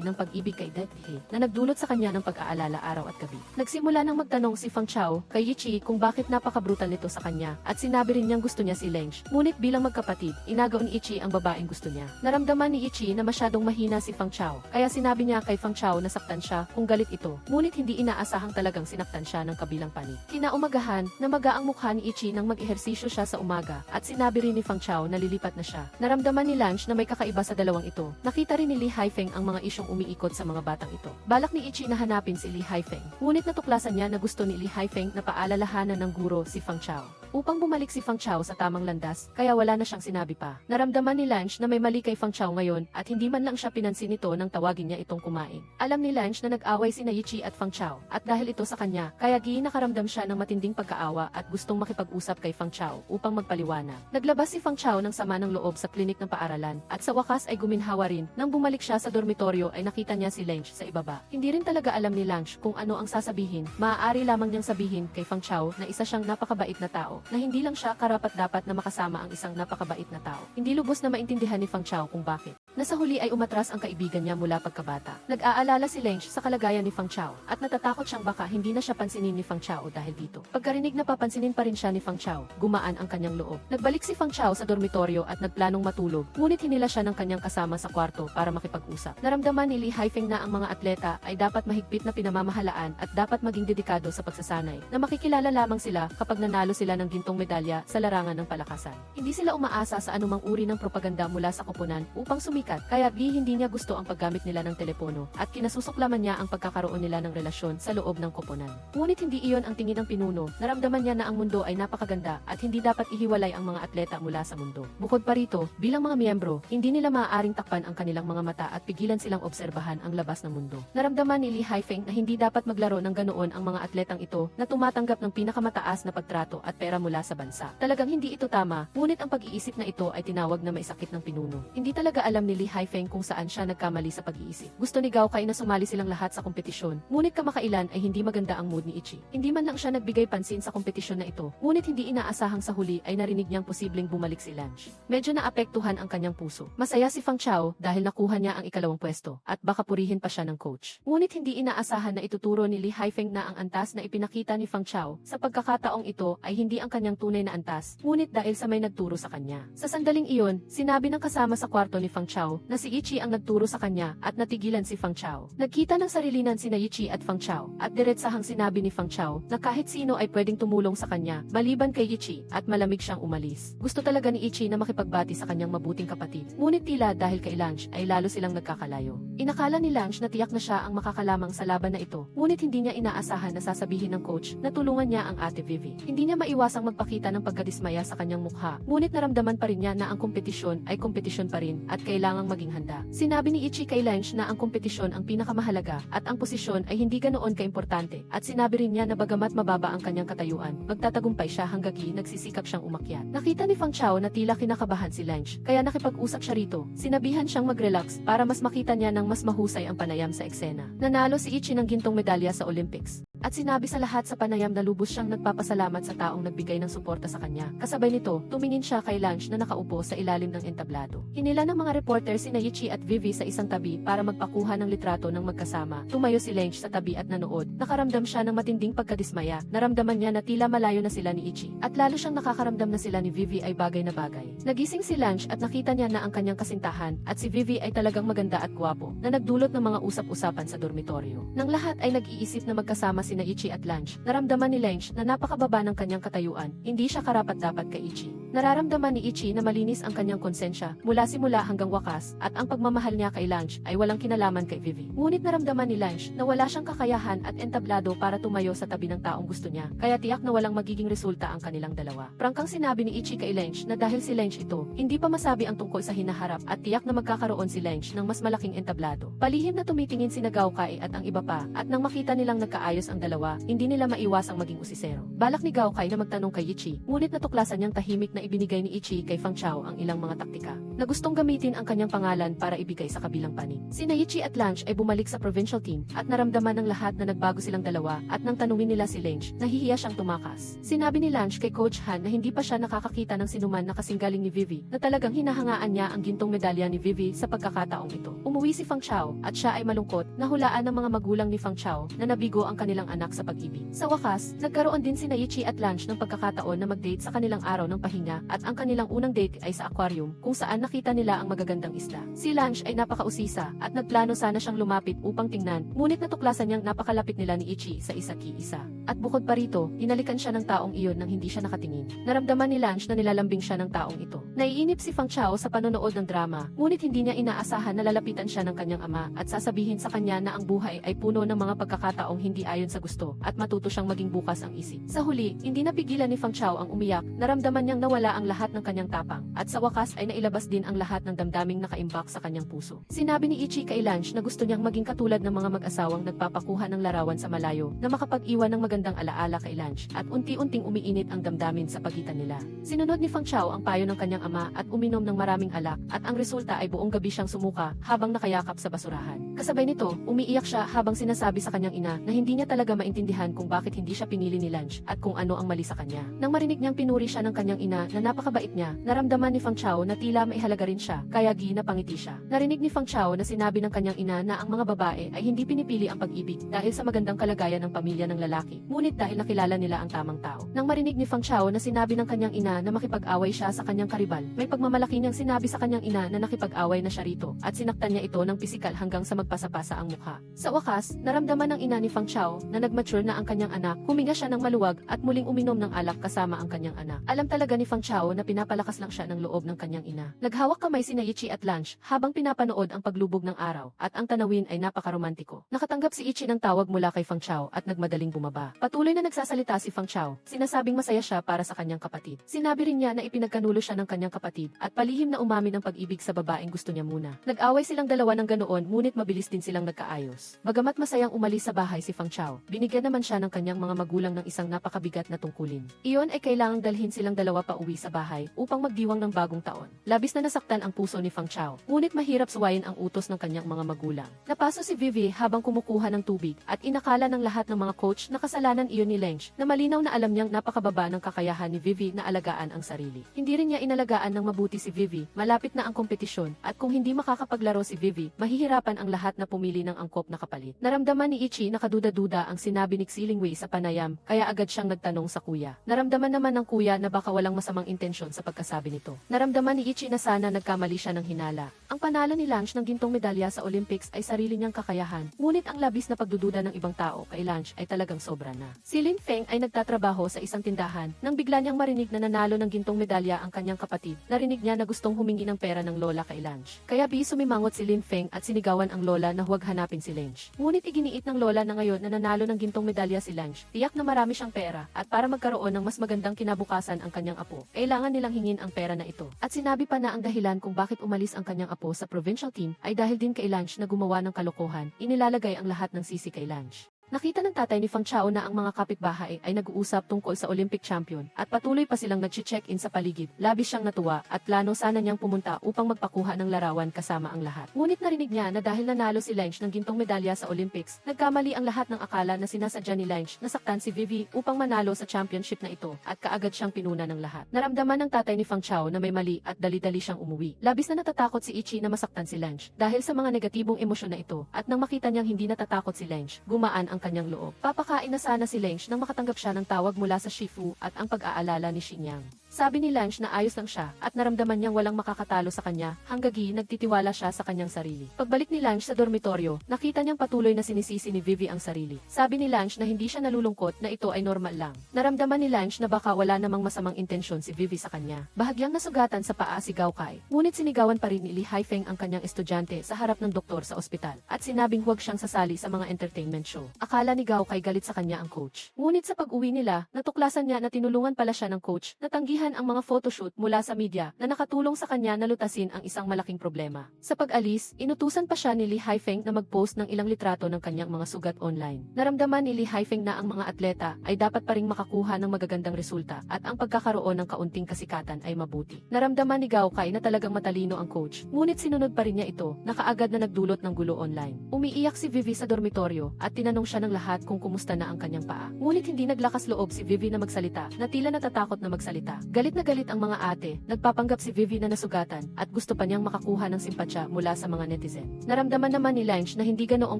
ng pag-ibig kay Gie na nagdulot sa kanya ng pag-aalala araw at gabi. Nagsimula nang magtanong si Fang Chao kay Yichi kung bakit napaka-brutal nito sa kanya at sinabi rin niyang gusto niya si Leng. Ngunit bilang magkapatid, inagaw ni Ichi ang babaeng gusto niya. Naramdaman ni Ichi na masyadong mahina si Fang Chao, kaya sinabi niya niya kay Fang Chao na saktan siya kung galit ito, ngunit hindi inaasahang talagang sinaktan siya ng kabilang panig. Kinaumagahan, namaga ang mukha ni Ichi nang mag-ehersisyo siya sa umaga at sinabi rin ni Fang Chao na lilipat na siya. Naramdaman ni Lange na may kakaiba sa dalawang ito. Nakita rin ni Li Haifeng ang mga isyong umiikot sa mga batang ito. Balak ni Ichi na hanapin si Li Haifeng, ngunit natuklasan niya na gusto ni Li Haifeng na paalalahanan ng guro si Fang Chao upang bumalik si Fang Chao sa tamang landas, kaya wala na siyang sinabi pa. Naramdaman ni Lange na may mali kay Fang Chao ngayon at hindi man lang siya pinansin nito nang tawagin niya itong kumain. Alam ni Lange na nag-away sina Ichi at Fang Chao at dahil ito sa kanya, kaya nakaramdam siya ng matinding pagkaawa at gustong makipag-usap kay Fang Chao upang magpaliwanag. Naglabas si Fang Chao ng sama ng loob sa klinik ng paaralan at sa wakas ay guminhawa rin. Nang bumalik siya sa dormitoryo ay nakita niya si Lange sa ibaba. Hindi rin talaga alam ni Lange kung ano ang sasabihin. Maaari lamang niyang sabihin kay Fang Chao na isa siyang napakabait na tao, na hindi lang siya karapat-dapat na makasama ang isang napakabait na tao. Hindi lubos na maintindihan ni Fang Chao kung bakit. Nasa huli ay umatras ang kaibigan niya mula pagkabata. Nag-aalala si Lange sa kalagayan ni Fang Chao at natatakot siyang baka hindi na siya pansinin ni Fang Chao dahil dito. Pagkarinig na papansinin pa rin siya ni Fang Chao, gumaan ang kanyang loob. Nagbalik si Fang Chao sa dormitoryo at nagplanong matulog, ngunit hinila siya ng kanyang kasama sa kwarto para makipag-usap. Naramdaman ni Li Haifeng na ang mga atleta ay dapat mahigpit na pinamamahalaan at dapat maging dedikado sa pagsasanay, na makikilala lamang sila kapag nanalo sila ng gintong medalya sa larangan ng palakasan. Hindi sila umaasa sa anumang uri ng propaganda mula sa koponan upang sumikat, kaya hindi niya gusto ang paggamit nila ng telepono at kinasusuklaman niya ang pagkakaroon nila ng relasyon sa loob ng koponan. Ngunit hindi iyon ang tingin ng pinuno. Naramdaman niya na ang mundo ay napakaganda at hindi dapat ihiwalay ang mga atleta mula sa mundo. Bukod pa rito, bilang mga miyembro, hindi nila maaaring takpan ang kanilang mga mata at pigilan silang obserbahan ang labas ng mundo. Naramdaman ni Li Haifeng na hindi dapat maglaro ng ganoon ang mga atletang ito na tumatanggap ng pinakamataas na pagtrato at pera mula sa bansa. Talagang hindi ito tama, ngunit ang pag-iisip na ito ay tinawag na maisakit ng pinuno. Hindi talaga alam ni Li Haifeng kung saan siya nagkamali sa pag-iisip. Gusto ni Gao Kai na sumali silang lahat sa kompetisyon, ngunit kamakailan ay hindi maganda ang mood ni Ichi. Hindi man lang siya nagbigay pansin sa kompetisyon na ito, ngunit hindi inaasahang sa huli ay narinig niyang posibleng bumalik si Lange. Medyo naapektuhan ang kanyang puso. Masaya si Fang Chao dahil nakuha niya ang ikalawang pwesto at baka purihin pa siya ng coach. Ngunit hindi inaasahan na ituturo ni Li Haifeng na ang antas na ipinakita ni Fang Chao sa pagkakataong ito ay hindi ang kanyang tunay na antas, ngunit dahil sa may nagturo sa kanya. Sa sandaling iyon, sinabi ng kasama sa kwarto ni Fang Chao na si Ichi ang nagturo sa kanya at natigilan si Fang Chao. Nagkita ng sarilinan sina Ichi at Fang Chao at diretsahang sinabi ni Fang Chao na kahit sino ay pwedeng tumulong sa kanya maliban kay Ichi at malamig siyang umalis. Gusto talaga ni Ichi na makipagbati sa kanyang mabuting kapatid, ngunit tila dahil kay Lange ay lalo silang nagkakalayo. Inakala ni Lange na tiyak na siya ang makakalamang sa laban na ito, ngunit hindi niya inaasahan na sasabihin ng coach na tulungan niya ang ate Vivi. Hindi niya maiwasang magpakita ng pagkadismaya sa kanyang mukha, ngunit naramdaman pa rin niya na ang kompetisyon ay kompetisyon pa rin at kailangang maging handa. Sinabi ni Ichi kay Lange na ang kompetisyon ang pinakamahalaga at ang posisyon ay hindi ganoon kaimportante, at sinabi rin niya na bagamat mababa ang kanyang katayuan, magtatagumpay siya hanggang nagsisikap siyang umakyat. Nakita ni Fang Chao na tila kinakabahan si Lange, kaya nakipag-usap siya rito. Sinabihan siyang mag-relax para mas makita niya ng mas mahusay ang panayam sa eksena. Nanalo si Ichi ng gintong medalya sa Olympics. At sinabi sa lahat sa panayam na lubos siyang nagpapasalamat sa taong nagbigay ng suporta sa kanya. Kasabay nito, tumingin siya kay Lange na nakaupo sa ilalim ng entablado. Hinila ng mga reporter sina Ichi at Vivi sa isang tabi para magpakuha ng litrato ng magkasama. Tumayo si Lange sa tabi at nanood. Nakaramdam siya ng matinding pagkadismaya. Naramdaman niya na tila malayo na sila ni Ichi. At lalo siyang nakakaramdam na sila ni Vivi ay bagay na bagay. Nagising si Lange at nakita niya na ang kanyang kasintahan at si Vivi ay talagang maganda at gwapo, na nagdulot ng mga usap-usapan sa dormitoryo. Nang lahat ay nag-iisip na magkasama sina Ichi at Lange, naramdaman ni Lange na napakababa ng kanyang katayuan, hindi siya karapat-dapat kay Ichi. Nararamdaman ni Ichi na malinis ang kanyang konsensya mula simula hanggang wakas, at ang pagmamahal niya kay Lange ay walang kinalaman kay Vivi. Ngunit naramdaman ni Lange na wala siyang kakayahan at entablado para tumayo sa tabi ng taong gusto niya, kaya tiyak na walang magiging resulta ang kanilang dalawa. Prangkang sinabi ni Ichi kay Lange na dahil si Lange ito, hindi pa masabi ang tungkol sa hinaharap at tiyak na magkakaroon si Lange ng mas malaking entablado. Palihim na tumitingin si Gao Kai at ang iba pa, at nang makita nilang nagkaayos ang dalawa, hindi nila maiwasang maging usisero. Balak ni Gao Kai na magtanong kay Ichi, ngunit natuklasan niyang tahimik na ibinigay ni Ichi kay Fang Chao ang ilang mga taktika na gustong gamitin ang kanyang pangalan para ibigay sa kabilang panig. Sina Ichi at Lange ay bumalik sa provincial team at naramdaman ng lahat na nagbago silang dalawa, at nang tanungin nila si Lange, nahihiya siyang tumakas. Sinabi ni Lange kay Coach Han na hindi pa siya nakakakita ng sinuman na kasinggaling ni Vivi, na talagang hinahangaan niya ang gintong medalya ni Vivi sa pagkakataong ito. Umuwi si Fang Chao at siya ay malungkot na hulaan ng mga magulang ni Fang Chao na nabigo ang kanilang anak sa pag-ibig. Sa wakas, nagkaroon din sina Ichi at Lange ng pagkakataon na mag-date sa kanilang araw ng pahinga at ang kanilang unang date ay sa aquarium kung saan nakita nila ang magagandang isda. Si Lange ay napakausisa at nagplano sana siyang lumapit upang tingnan, ngunit natuklasan niyang napakalapit nila ni Ichi sa isa't-isa. At bukod pa rito, inalikan siya ng taong iyon nang hindi siya nakatingin. Naramdaman ni Lange na nilalambing siya ng taong ito. Naiinip si Fang Chao sa panonood ng drama, ngunit hindi niya inaasahan na lalapitan siya ng kanyang ama at sasabihin sa kanya na ang buhay ay puno ng mga pagkakataong hindi ayon sa gusto at matuto siyang maging bukas ang isip. Sa huli, hindi napigilan ni Fang Chao ang umiyak, naramdaman niyang nawala ang lahat ng kanyang tapang at sa wakas ay nailabas din ang lahat ng damdaming nakaimbak sa kanyang puso. Sinabi ni Ichi kay Lange na gusto niyang maging katulad ng mga mag-asawang nagpapakuha ng larawan sa malayo na makapag-iwan ng magandang alaala kay Lange at unti-unting umiinit ang damdamin sa pagitan nila. Sinunod ni Fang Chao ang payo ng kanyang ama at uminom ng maraming alak at ang resulta ay buong gabi siyang sumuka habang nakayakap sa basurahan. Kasabay nito, umiiyak siya habang sinasabi sa kanyang ina na hindi niya talaga maintindihan kung bakit hindi siya pinili ni Lange at kung ano ang mali sa kanya. Nang marinig niyang pinuri siya ng kanyang ina na napakabait niya, naramdaman ni Fang Chao na tila maihalaga rin siya, kaya napangiti siya. Narinig ni Fang Chao na sinabi ng kanyang ina na ang mga babae ay hindi pinipili ang pag-ibig dahil sa magandang kalagayan ng pamilya ng lalaki, ngunit dahil nakilala nila ang tamang tao. Nang marinig ni Fang Chao na sinabi ng kanyang ina na makipag-away siya sa kanyang karibal, may pagmamalaki niyang sinabi sa kanyang ina na nakipag-away na siya rito at sinaktan niya ito ng pisikal hanggang sa magpasapasa ang mukha. Sa wakas, naramdaman ng ina ni Fang Chao na nagmature na ang kanyang anak, huminga siya ng maluwag at muling uminom ng alak kasama ang kanyang anak. Alam talaga ni Fang Chao na pinapalakas lang siya ng loob ng kanyang ina. Naghawak kamay sina Ichi at Lange habang pinapanood ang paglubog ng araw at ang tanawin ay napakaromantiko. Nakatanggap si Ichi ng tawag mula kay Fang Chao at nagmadaling bumaba. Patuloy na nagsasalita si Fang Chao, sinasabing masaya siya para sa kanyang kapatid. Sinabi rin niya na ipinagkanulo siya ng kanyang kapatid at palihim na umamin ng pag-ibig sa babaeng gusto niya muna. Nag-away silang dalawa ng ganoon ngunit mabilis din silang nagkaayos. Bagamat masayang umalis sa bahay si Fang Chao, binigyan naman siya ng kanyang mga magulang ng isang napakabigat na tungkulin. Iyon ay kailangang dalhin silang dalawa pa uwi sa bahay upang magdiwang ng bagong taon. Labis na nasaktan ang puso ni Fang Chao, ngunit mahirap suwayin ang utos ng kanyang mga magulang. Napaso si Vivi habang kumukuha ng tubig at inakala ng lahat ng mga coach na kasalanan iyon ni Lange na malinaw na alam niyang napakababa ng kakayahan ni Vivi na alagaan ang sarili. Hindi rin niya inalagaan ng mabuti si Vivi, malapit na ang kompetisyon at kung hindi makakapaglaro si Vivi, mahihirapan ang lahat na pumili ng angkop na kapalit. Naramdaman ni Ichi na kaduda-duda ang sinabi ni Xilingwei sa panayam, kaya agad siyang nagtanong sa kuya. Naramdaman naman ng kuya na baka walang masamang intensyon sa pagkasabi nito. Naramdaman ni Ichi na sana nagkamali siya ng hinala. Ang panalo ni Lange ng gintong medalya sa Olympics ay sarili niyang kakayahan, ngunit ang labis na pagdududa ng ibang tao kay Lange ay talagang sobra na. Si Lin Feng ay nagtatrabaho sa isang tindahan nang bigla niyang marinig na nanalo ng gintong medalya ang kanyang kapatid. Narinig niya na gustong humingi ng pera ng lola kay Lange. Kaya sumimangot si Lin Feng at sinigawan ang lola na huwag hanapin si Lange. Ngunit iginiit ng lola na ngayon na nanalo ng gintong medalya si Lange, tiyak na marami siyang pera at para magkaroon ng mas magandang kinabukasan ang kanyang apo, kailangan nilang hingin ang pera na ito. At sinabi pa na ang dahilan kung bakit umalis ang kanyang apo sa provincial team ay dahil din kay Lange na gumawa ng kalokohan, inilalagay ang lahat ng sisi kay Lange. Nakita ng tatay ni Fang Chao na ang mga kapitbahay ay nag-uusap tungkol sa Olympic champion at patuloy pa silang nag-check-in sa paligid. Labis siyang natuwa at plano sana niyang pumunta upang magpakuha ng larawan kasama ang lahat. Ngunit narinig niya na dahil nanalo si Lange ng gintong medalya sa Olympics, nagkamali ang lahat ng akala na sinasadya ni Lange na saktan si Vivi upang manalo sa championship na ito at kaagad siyang pinuna ng lahat. Naramdaman ng tatay ni Fang Chao na may mali at dali-dali siyang umuwi. Labis na natatakot si Ichi na masaktan si Lange dahil sa mga negatibong emosyon na ito at nang makita niyang hindi natatakot si Lange, gumaan ang kanyang loob. Papakain na sana si Lange nang makatanggap siya ng tawag mula sa Shifu at ang pag-aalala ni Xinyang. Sabi ni Lange na ayos lang siya at naramdaman niyang walang makakatalo sa kanya hanggang nagtitiwala siya sa kanyang sarili. Pagbalik ni Lange sa dormitoryo, nakita niyang patuloy na sinisisi ni Vivi ang sarili. Sabi ni Lange na hindi siya nalulungkot na ito ay normal lang. Naramdaman ni Lange na baka wala namang masamang intensyon si Vivi sa kanya. Bahagyang nasugatan sa paa si Gao Kai, ngunit sinigawan pa rin ni Li Haifeng ang kanyang estudyante sa harap ng doktor sa ospital at sinabing huwag siyang sasali sa mga entertainment show. Akala ni Gao Kai galit sa kanya ang coach. Ngunit sa pag-uwi nila, natuklasan niya na tinulungan pala siya ng coach na tanggihan ang mga photoshoot mula sa media na nakatulong sa kanya na lutasin ang isang malaking problema. Sa pag-alis, inutusan pa siya ni Li Haifeng na mag-post ng ilang litrato ng kanyang mga sugat online. Naramdaman ni Li Haifeng na ang mga atleta ay dapat pa ring makakuha ng magagandang resulta at ang pagkakaroon ng kaunting kasikatan ay mabuti. Naramdaman ni Gao Kai na talagang matalino ang coach, ngunit sinunod pa rin niya ito na kaagad na nagdulot ng gulo online. Umiiyak si Vivi sa dormitoryo at tinanong siya ng lahat kung kumusta na ang kanyang paa. Ngunit hindi naglakas loob si Vivi na magsalita na tila natatakot na magsalita. Galit na galit ang mga ate, nagpapanggap si Vivi na nasugatan at gusto pa niyang makakuha ng simpatya mula sa mga netizen. Naramdaman naman ni Lange na hindi ganoong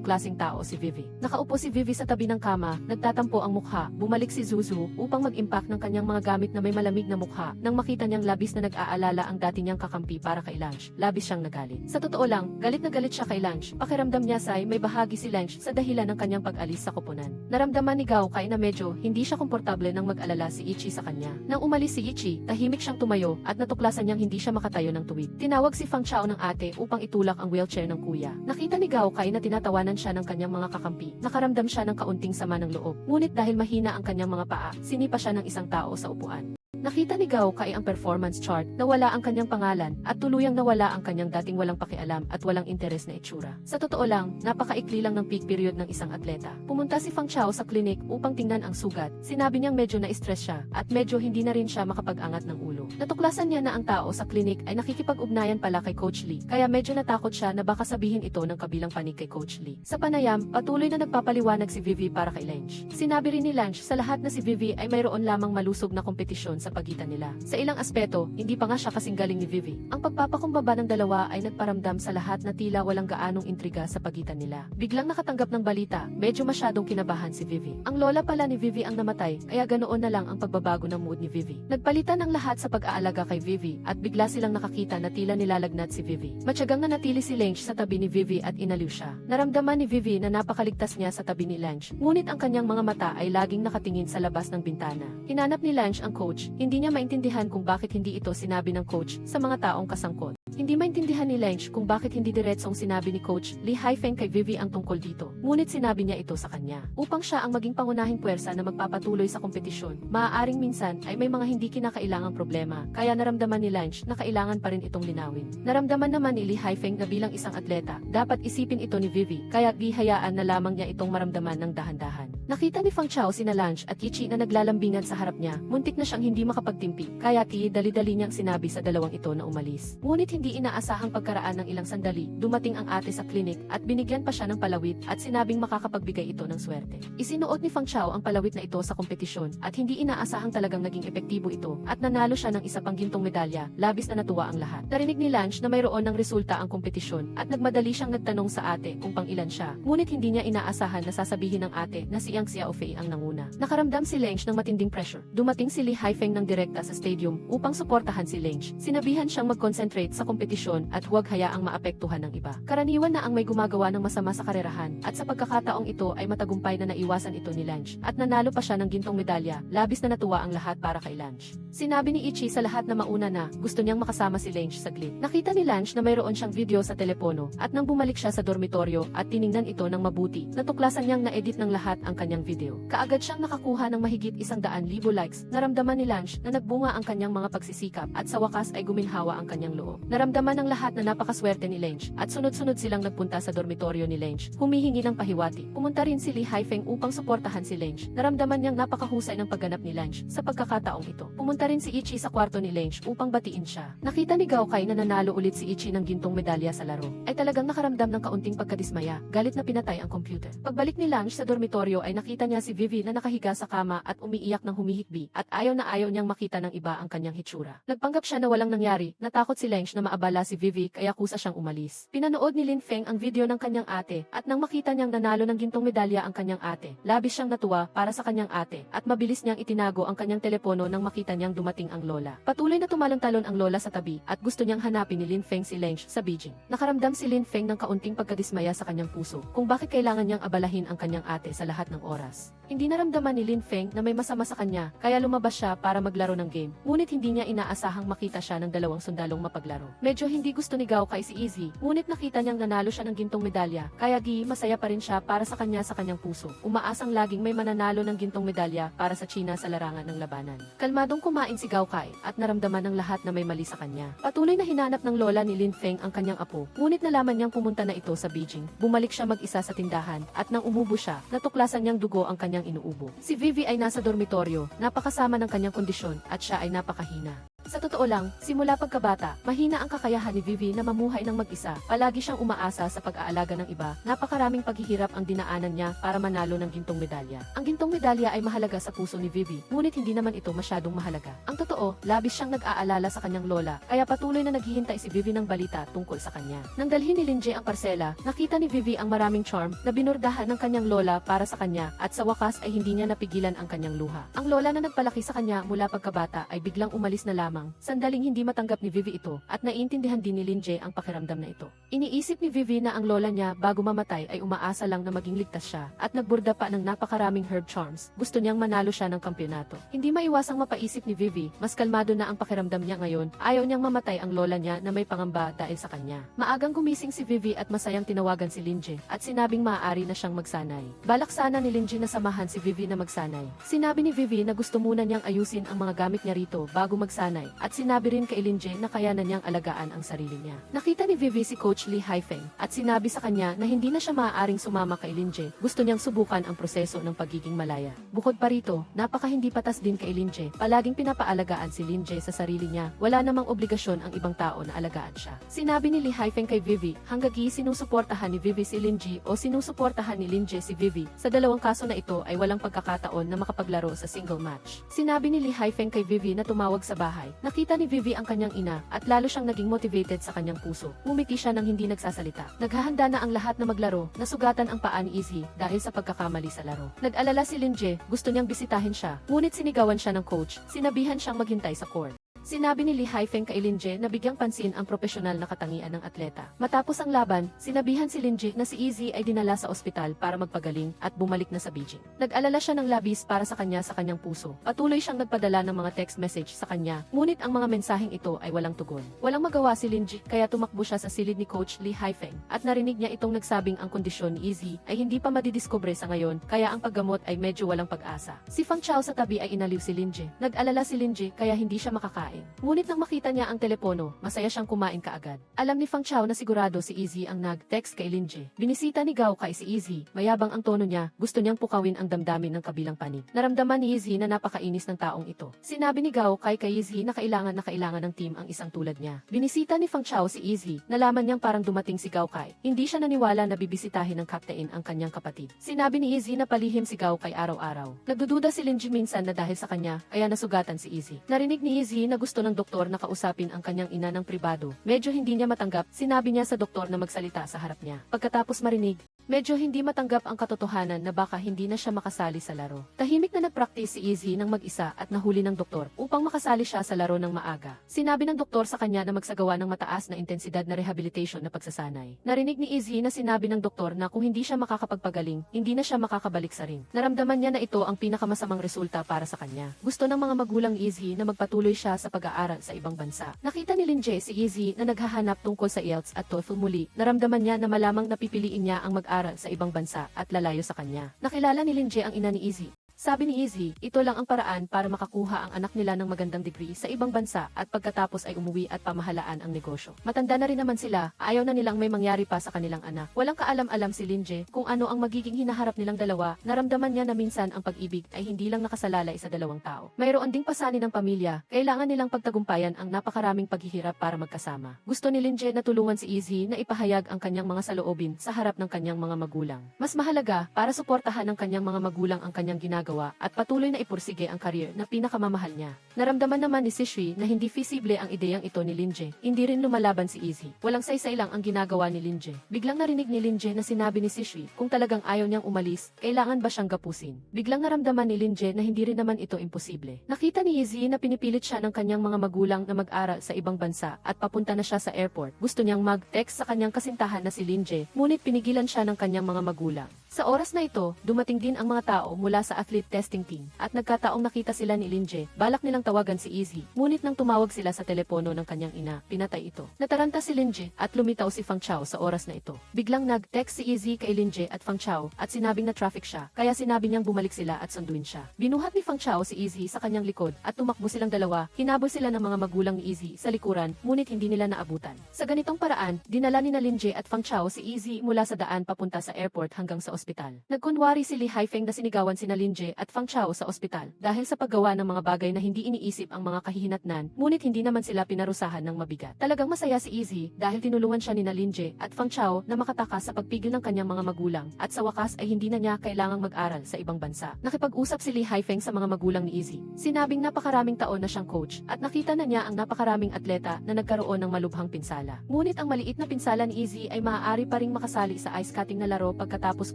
klaseng tao si Vivi. Nakaupo si Vivi sa tabi ng kama, nagtatampo ang mukha, bumalik si Zuzu upang mag-impact ng kanyang mga gamit na may malamig na mukha. Nang makita niyang labis na nag-aalala ang dati niyang kakampi para kay Lange, labis siyang nagalit. Sa totoo lang, galit na galit siya kay Lange. Pakiramdam niya say may bahagi si Lange sa dahilan ng kanyang pag-alis sa koponan. Naramdaman ni Gao Kai na medyo hindi siya komportable nang mag-alala si Ichi sa kanya. Nang umalis si Ichi, tahimik siyang tumayo at natuklasan niyang hindi siya makatayo ng tuwid. Tinawag si Fang Chao ng ate upang itulak ang wheelchair ng kuya. Nakita ni Gao Kai na tinatawanan siya ng kanyang mga kakampi. Nakaramdam siya ng kaunting sama ng loob. Ngunit dahil mahina ang kanyang mga paa, sinipa siya ng isang tao sa upuan. Nakita ni Gao Kai ang performance chart na wala ang kanyang pangalan at tuluyang nawala ang kanyang dating walang pakialam at walang interes na itsura. Sa totoo lang, napakaikli lang ng peak period ng isang atleta. Pumunta si Fang Chao sa klinik upang tingnan ang sugat. Sinabi niyang medyo na-stress siya at medyo hindi na rin siya makapag-angat ng ulo. Natuklasan niya na ang tao sa klinik ay nakikipag-ugnayan pala kay Coach Lee, kaya medyo natakot siya na baka sabihin ito ng kabilang panig kay Coach Lee. Sa panayam, patuloy na nagpapaliwanag si Vivi para kay Lange. Sinabi rin ni Lange sa lahat na si Vivi ay mayroon lamang malusog na kompetisyon sa pagitan nila. Sa ilang aspeto, hindi pa nga siya kasing galing ni Vivi. Ang pagpapakumbaba ng dalawa ay nagparamdam sa lahat na tila walang gaanong intriga sa pagitan nila. Biglang nakatanggap ng balita, medyo masyadong kinabahan si Vivi. Ang lola pala ni Vivi ang namatay, kaya ganoon na lang ang pagbabago ng mood ni Vivi. Nagpalitan ng lahat sa pag-aalaga kay Vivi at bigla silang nakakita na tila nilalagnat si Vivi. Matyagang nanatili si Lange sa tabi ni Vivi at inaliw siya. Naramdaman ni Vivi na napakaligtas niya sa tabi ni Lange, ngunit ang kanyang mga mata ay laging nakatingin sa labas ng bintana. Hinanap ni Lange ang coach, hindi niya maintindihan kung bakit hindi ito sinabi ng coach sa mga taong kasangkot. Hindi maintindihan ni Lange kung bakit hindi diretsong sinabi ni Coach Lee Haifeng kay Vivi ang tungkol dito. Ngunit sinabi niya ito sa kanya. Upang siya ang maging pangunahing puwersa na magpapatuloy sa kompetisyon, maaaring minsan ay may mga hindi kinakailangang problema, kaya naramdaman ni Lange na kailangan pa rin itong linawin. Naramdaman naman ni Lee Haifeng na bilang isang atleta, dapat isipin ito ni Vivi, kaya gihayaan na lamang niya itong maramdaman ng dahan-dahan. Nakita ni Fang Chao sina Lange at Ichi na naglalambingan sa harap niya, muntik na siyang hindi makapagtimpi, kaya dali-dali niyang sinabi sa dalawang ito na umalis. Ngunit hindi inaasahang pagkaraan ng ilang sandali, dumating ang ate sa klinik at binigyan pa siya ng palawit at sinabing makakapagbigay ito ng swerte. Isinuot ni Fang Chao ang palawit na ito sa kompetisyon at hindi inaasahang talagang naging epektibo ito at nanalo siya ng isa pang gintong medalya, labis na natuwa ang lahat. Narinig ni Lange na mayroon ng resulta ang kompetisyon at nagmadali siyang nagtanong sa ate kung pang ilan siya, ngunit hindi niya inaasahan na sasabihin ng ate na si Yang Xiaofei ang nanguna. Nakaramdam si Lange ng matinding pressure. Dumating si Lee Haifeng ng direkta sa stadium upang suportahan si Lange. Sinabihan siyang mag-concentrate sa kompetisyon at huwag hayaang maapektuhan ng iba. Karaniwan na ang may gumagawa ng masama sa karerahan at sa pagkakataong ito ay matagumpay na naiwasan ito ni Lange at nanalo pa siya ng gintong medalya, labis na natuwa ang lahat para kay Lange. Sinabi ni Ichi sa lahat na mauna na gusto niyang makasama si Lange saglit. Nakita ni Lange na mayroon siyang video sa telepono at nang bumalik siya sa dormitoryo at tiningnan ito ng mabuti, natuklasan niyang na-edit ng lahat ang kanyang video. Kaagad siyang nakakuha ng mahigit 100,000 likes. Naramdaman ni Lange na nagbunga ang kanyang mga pagsisikap at sa wakas ay guminhawa ang kanyang loob. Naramdaman ng lahat na napakaswerte ni Lange at sunod-sunod silang nagpunta sa dormitoryo ni Lange, humihingi ng pahiwati. Pumunta rin si Lee Haifeng upang suportahan si Lange. Naramdaman niyang napakahusay ng pagganap ni Lange sa pagkakataong ito. Pumunta rin si Ichi sa kwarto ni Lange upang batiin siya. Nakita ni Gao Kai na nanalo ulit si Ichi ng gintong medalya sa laro. Ay talagang nakaramdam ng kaunting pagkadismaya, galit na pinatay ang computer. Pagbalik ni Lange sa dormitoryo ay nakita niya si Vivi na nakahiga sa kama at umiiyak ng humihikbi at ayaw na ayaw niyang makita ng iba ang kanyang hitsura. Nagpanggap siya na walang nangyari, natakot si Lange na maabala si Vivi kaya kusa siyang umalis. Pinanood ni Lin Feng ang video ng kanyang ate at nang makita niyang nanalo ng gintong medalya ang kanyang ate, labis siyang natuwa para sa kanyang ate at mabilis niyang itinago ang kanyang telepono nang makita niyang dumating ang lola. Patuloy na tumalon-talon ang lola sa tabi at gusto niyang hanapin ni Lin Feng si Lange sa Beijing. Nakaramdam si Lin Feng ng kaunting pagkadismaya sa kanyang puso kung bakit kailangan niyang abalahin ang kanyang ate sa lahat ng oras. Hindi naramdaman ni Lin Feng na may masama sa kanya kaya lumabas siya para maglaro ng game. Ngunit hindi niya inaasahang makita siya ng dalawang sundalong mapaglaro. Medyo hindi gusto ni Gao Kai si Izzy, ngunit nakita niyang nanalo siya ng gintong medalya, kaya masaya pa rin siya para sa kanyang puso. Umaasang laging may mananalo ng gintong medalya para sa China sa larangan ng labanan. Kalmadong kumain si Gao Kai at naramdaman ng lahat na may mali sa kanya. Patuloy na hinanap ng lola ni Lin Feng ang kanyang apo, ngunit nalaman niyang pumunta na ito sa Beijing. Bumalik siya mag-isa sa tindahan at nang umubo siya, natuklasan niyang dugo ang kanyang inuubo. Si Vivi ay nasa dormitoryo, napakasama ng kanyang kondisyon at siya ay napakahina. Sa totoo lang, simula pagkabata, mahina ang kakayahan ni Vivi na mamuhay ng mag-isa. Palagi siyang umaasa sa pag-aalaga ng iba. Napakaraming paghihirap ang dinaanan niya para manalo ng gintong medalya. Ang gintong medalya ay mahalaga sa puso ni Vivi, ngunit hindi naman ito masyadong mahalaga. Ang totoo, labis siyang nag-aalala sa kanyang lola, kaya patuloy na naghihintay si Vivi ng balita tungkol sa kanya. Nang dalhin ni Linje ang parsela, nakita ni Vivi ang maraming charm na binordahan ng kanyang lola para sa kanya, at sa wakas ay hindi niya napigilan ang kanyang luha. Ang lola na nagpalaki sa kanya mula pagkabata ay biglang umalis na lamang. Sandaling hindi matanggap ni Vivi ito, at naiintindihan din ni Linje ang pakiramdam na ito. Iniisip ni Vivi na ang lola niya bago mamatay ay umaasa lang na maging ligtas siya, at nagburda pa ng napakaraming herb charms. Gusto niyang manalo siya ng kampeonato. Hindi maiwasang mapaisip ni Vivi, mas kalmado na ang pakiramdam niya ngayon. Ayaw niyang mamatay ang lola niya na may pangamba dahil sa kanya. Maagang gumising si Vivi at masayang tinawagan si Linje, at sinabing maaari na siyang magsanay. Balak sana ni Linje na samahan si Vivi na magsanay. Sinabi ni Vivi na gusto muna niyang ayusin ang mga gamit niya rito bago magsanay, at sinabi rin kay Linje na kaya na niyang alagaan ang sarili niya. Nakita ni Vivi si Coach Lee Haifeng, at sinabi sa kanya na hindi na siya maaaring sumama kay Linje. Gusto niyang subukan ang proseso ng pagiging malaya. Bukod pa rito, napaka hindi patas din kay Linje. Palaging pinapaalagaan si Linje sa sarili niya. Wala namang obligasyon ang ibang tao na alagaan siya. Sinabi ni Lee Haifeng kay Vivi, hanggang sinusuportahan ni Vivi si Linje o sinusuportahan ni Linje si Vivi. Sa dalawang kaso na ito ay walang pagkakataon na makapaglaro sa single match. Sinabi ni Lee Haifeng kay Vivi na tumawag sa bahay. Nakita ni Vivi ang kanyang ina, at lalo siyang naging motivated sa kanyang puso. Ngumiti siya nang hindi nagsasalita. Naghahanda na ang lahat na maglaro. Nasugatan ang paa ni Izzy dahil sa pagkakamali sa laro. Nag-alala si Linje, gusto niyang bisitahin siya, ngunit sinigawan siya ng coach. Sinabihan siyang maghintay sa court. Sinabi ni Lee Haifeng kay Linje na bigyang pansin ang propesyonal na katangian ng atleta. Matapos ang laban, sinabihan si Linje na si Izzy ay dinala sa ospital para magpagaling at bumalik na sa Beijing. Nag-alala siya ng labis para sa kanyang puso. Patuloy siyang nagpadala ng mga text message sa kanya, ngunit ang mga mensaheng ito ay walang tugon. Walang magawa si Linje, kaya tumakbo siya sa silid ni Coach Lee Haifeng, at narinig niya itong nagsabing ang kondisyon ni Izzy ay hindi pa madidiskubre sa ngayon, kaya ang paggamot ay medyo walang pag-asa. Si Fang Chao sa tabi ay inaliw si Linje. Nag-alala si Linje kaya hindi siya makakain. Ngunit nang makita niya ang telepono, masaya siyang kumain kaagad. Alam ni Fang Chao na sigurado si Izzy ang nag-text kay Linje. Binisita ni Gao kay si Izzy, mayabang ang tono niya, gusto niyang pukawin ang damdamin ng kabilang panig. Naramdaman ni Izzy na napakainis ng taong ito. Sinabi ni Gao kay Izzy na kailangan ng team ang isang tulad niya. Binisita ni Fang Chao si Izzy, nalaman niyang parang dumating si Gao Kai. Hindi siya naniwala na bibisitahin ng kaptain ang kanyang kapatid. Sinabi ni Izzy na palihim si Gao Kai araw-araw. Nagdududa si Linje minsan na dahil sa kanya, kaya nasugatan si Izzy. Narinig ni Izzy na gusto ng doktor na kausapin ang kanyang ina ng pribado. Medyo hindi niya matanggap, sinabi niya sa doktor na magsalita sa harap niya. Pagkatapos marinig, medyo hindi matanggap ang katotohanan na baka hindi na siya makasali sa laro. Tahimik na nag-practice si Izzy ng mag-isa at nahuli ng doktor upang makasali siya sa laro ng maaga. Sinabi ng doktor sa kanya na magsagawa ng mataas na intensidad na rehabilitation na pagsasanay. Narinig ni Izzy na sinabi ng doktor na kung hindi siya makakapagpagaling, hindi na siya makakabalik sa ring. Naramdaman niya na ito ang pinakamasamang resulta para sa kanya. Gusto ng mga magulang ni Izzy na magpatuloy siya sa pag-aaral sa ibang bansa. Nakita ni Linje si Izzy na naghahanap tungkol sa IELTS at TOEFL muli. Naramdaman niya na malamang napipiliin niya ang mag-aral sa ibang bansa at lalayo sa kanya. Nakilala ni Linje ang ina ni Izzy. Sabi ni Izzy, ito lang ang paraan para makakuha ang anak nila ng magandang degree sa ibang bansa at pagkatapos ay umuwi at pamahalaan ang negosyo. Matanda na rin naman sila, ayaw na nilang may mangyari pa sa kanilang anak. Walang kaalam-alam si Linje kung ano ang magiging hinaharap nilang dalawa. Naramdaman niya na minsan ang pag-ibig ay hindi lang nakasalalay sa dalawang tao. Mayroon ding pasanin ng pamilya, kailangan nilang pagtagumpayan ang napakaraming paghihirap para magkasama. Gusto ni Linje na tulungan si Izzy na ipahayag ang kanyang mga saloobin sa harap ng kanyang mga magulang. Mas mahalaga para suportahan ng kanyang mga magulang ang kanyang ginagawa at patuloy na ipursige ang career na pinakamamahal niya. Naramdaman naman ni si Shui na hindi feasible ang ideyang ito ni Linje. Hindi rin lumalaban si Izzy. Walang saysay lang ang ginagawa ni Linje. Biglang narinig ni Linje na sinabi ni si Shui kung talagang ayaw niyang umalis, kailangan ba siyang gapusin. Biglang naramdaman ni Linje na hindi rin naman ito imposible. Nakita ni Izzy na pinipilit siya ng kanyang mga magulang na mag-aral sa ibang bansa at papunta na siya sa airport. Gusto niyang mag-text sa kanyang kasintahan na si Linje, ngunit pinigilan siya ng kanyang mga magulang. Sa oras na ito, dumating din ang mga tao mula sa athlete testing team at nagkataong nakita sila ni Linje. Balak nilang tawagan si Izzy, ngunit nang tumawag sila sa telepono ng kanyang ina, pinatay ito. Nataranta si Linje at lumitaw si Fang Chao sa oras na ito. Biglang nag-text si Izzy kay Linje at Fang Chao at sinabing na traffic siya, kaya sinabi niyang bumalik sila at sunduin siya. Binuhat ni Fang Chao si Izzy sa kanyang likod at tumakbo silang dalawa. Hinabol sila ng mga magulang ni Izzy sa likuran, ngunit hindi nila naabutan. Sa ganitong paraan, dinala ni na Linje at Fang Chao si Izzy mula sa daan papunta sa airport hanggang sa ospital. Nagkunwari si Li Haifeng na sinigawan sina Lin Jie at Fang Chao sa ospital dahil sa paggawa ng mga bagay na hindi iniisip ang mga kahihinatnan, ngunit hindi naman sila pinarusahan ng mabigat. Talagang masaya si Izzy dahil tinulungan siya nina Lin Jie at Fang Chao na makatakas sa pagpigil ng kanyang mga magulang at sa wakas ay hindi na niya kailangang mag-aral sa ibang bansa. Nakipag-usap si Li Haifeng sa mga magulang ni Izzy. Sinabing napakaraming taon na siyang coach at nakita na niya ang napakaraming atleta na nagkaroon ng malubhang pinsala. Ngunit ang maliit na pinsala ni Izzy ay maaari pa ring makasali sa ice skating na laro pagkatapos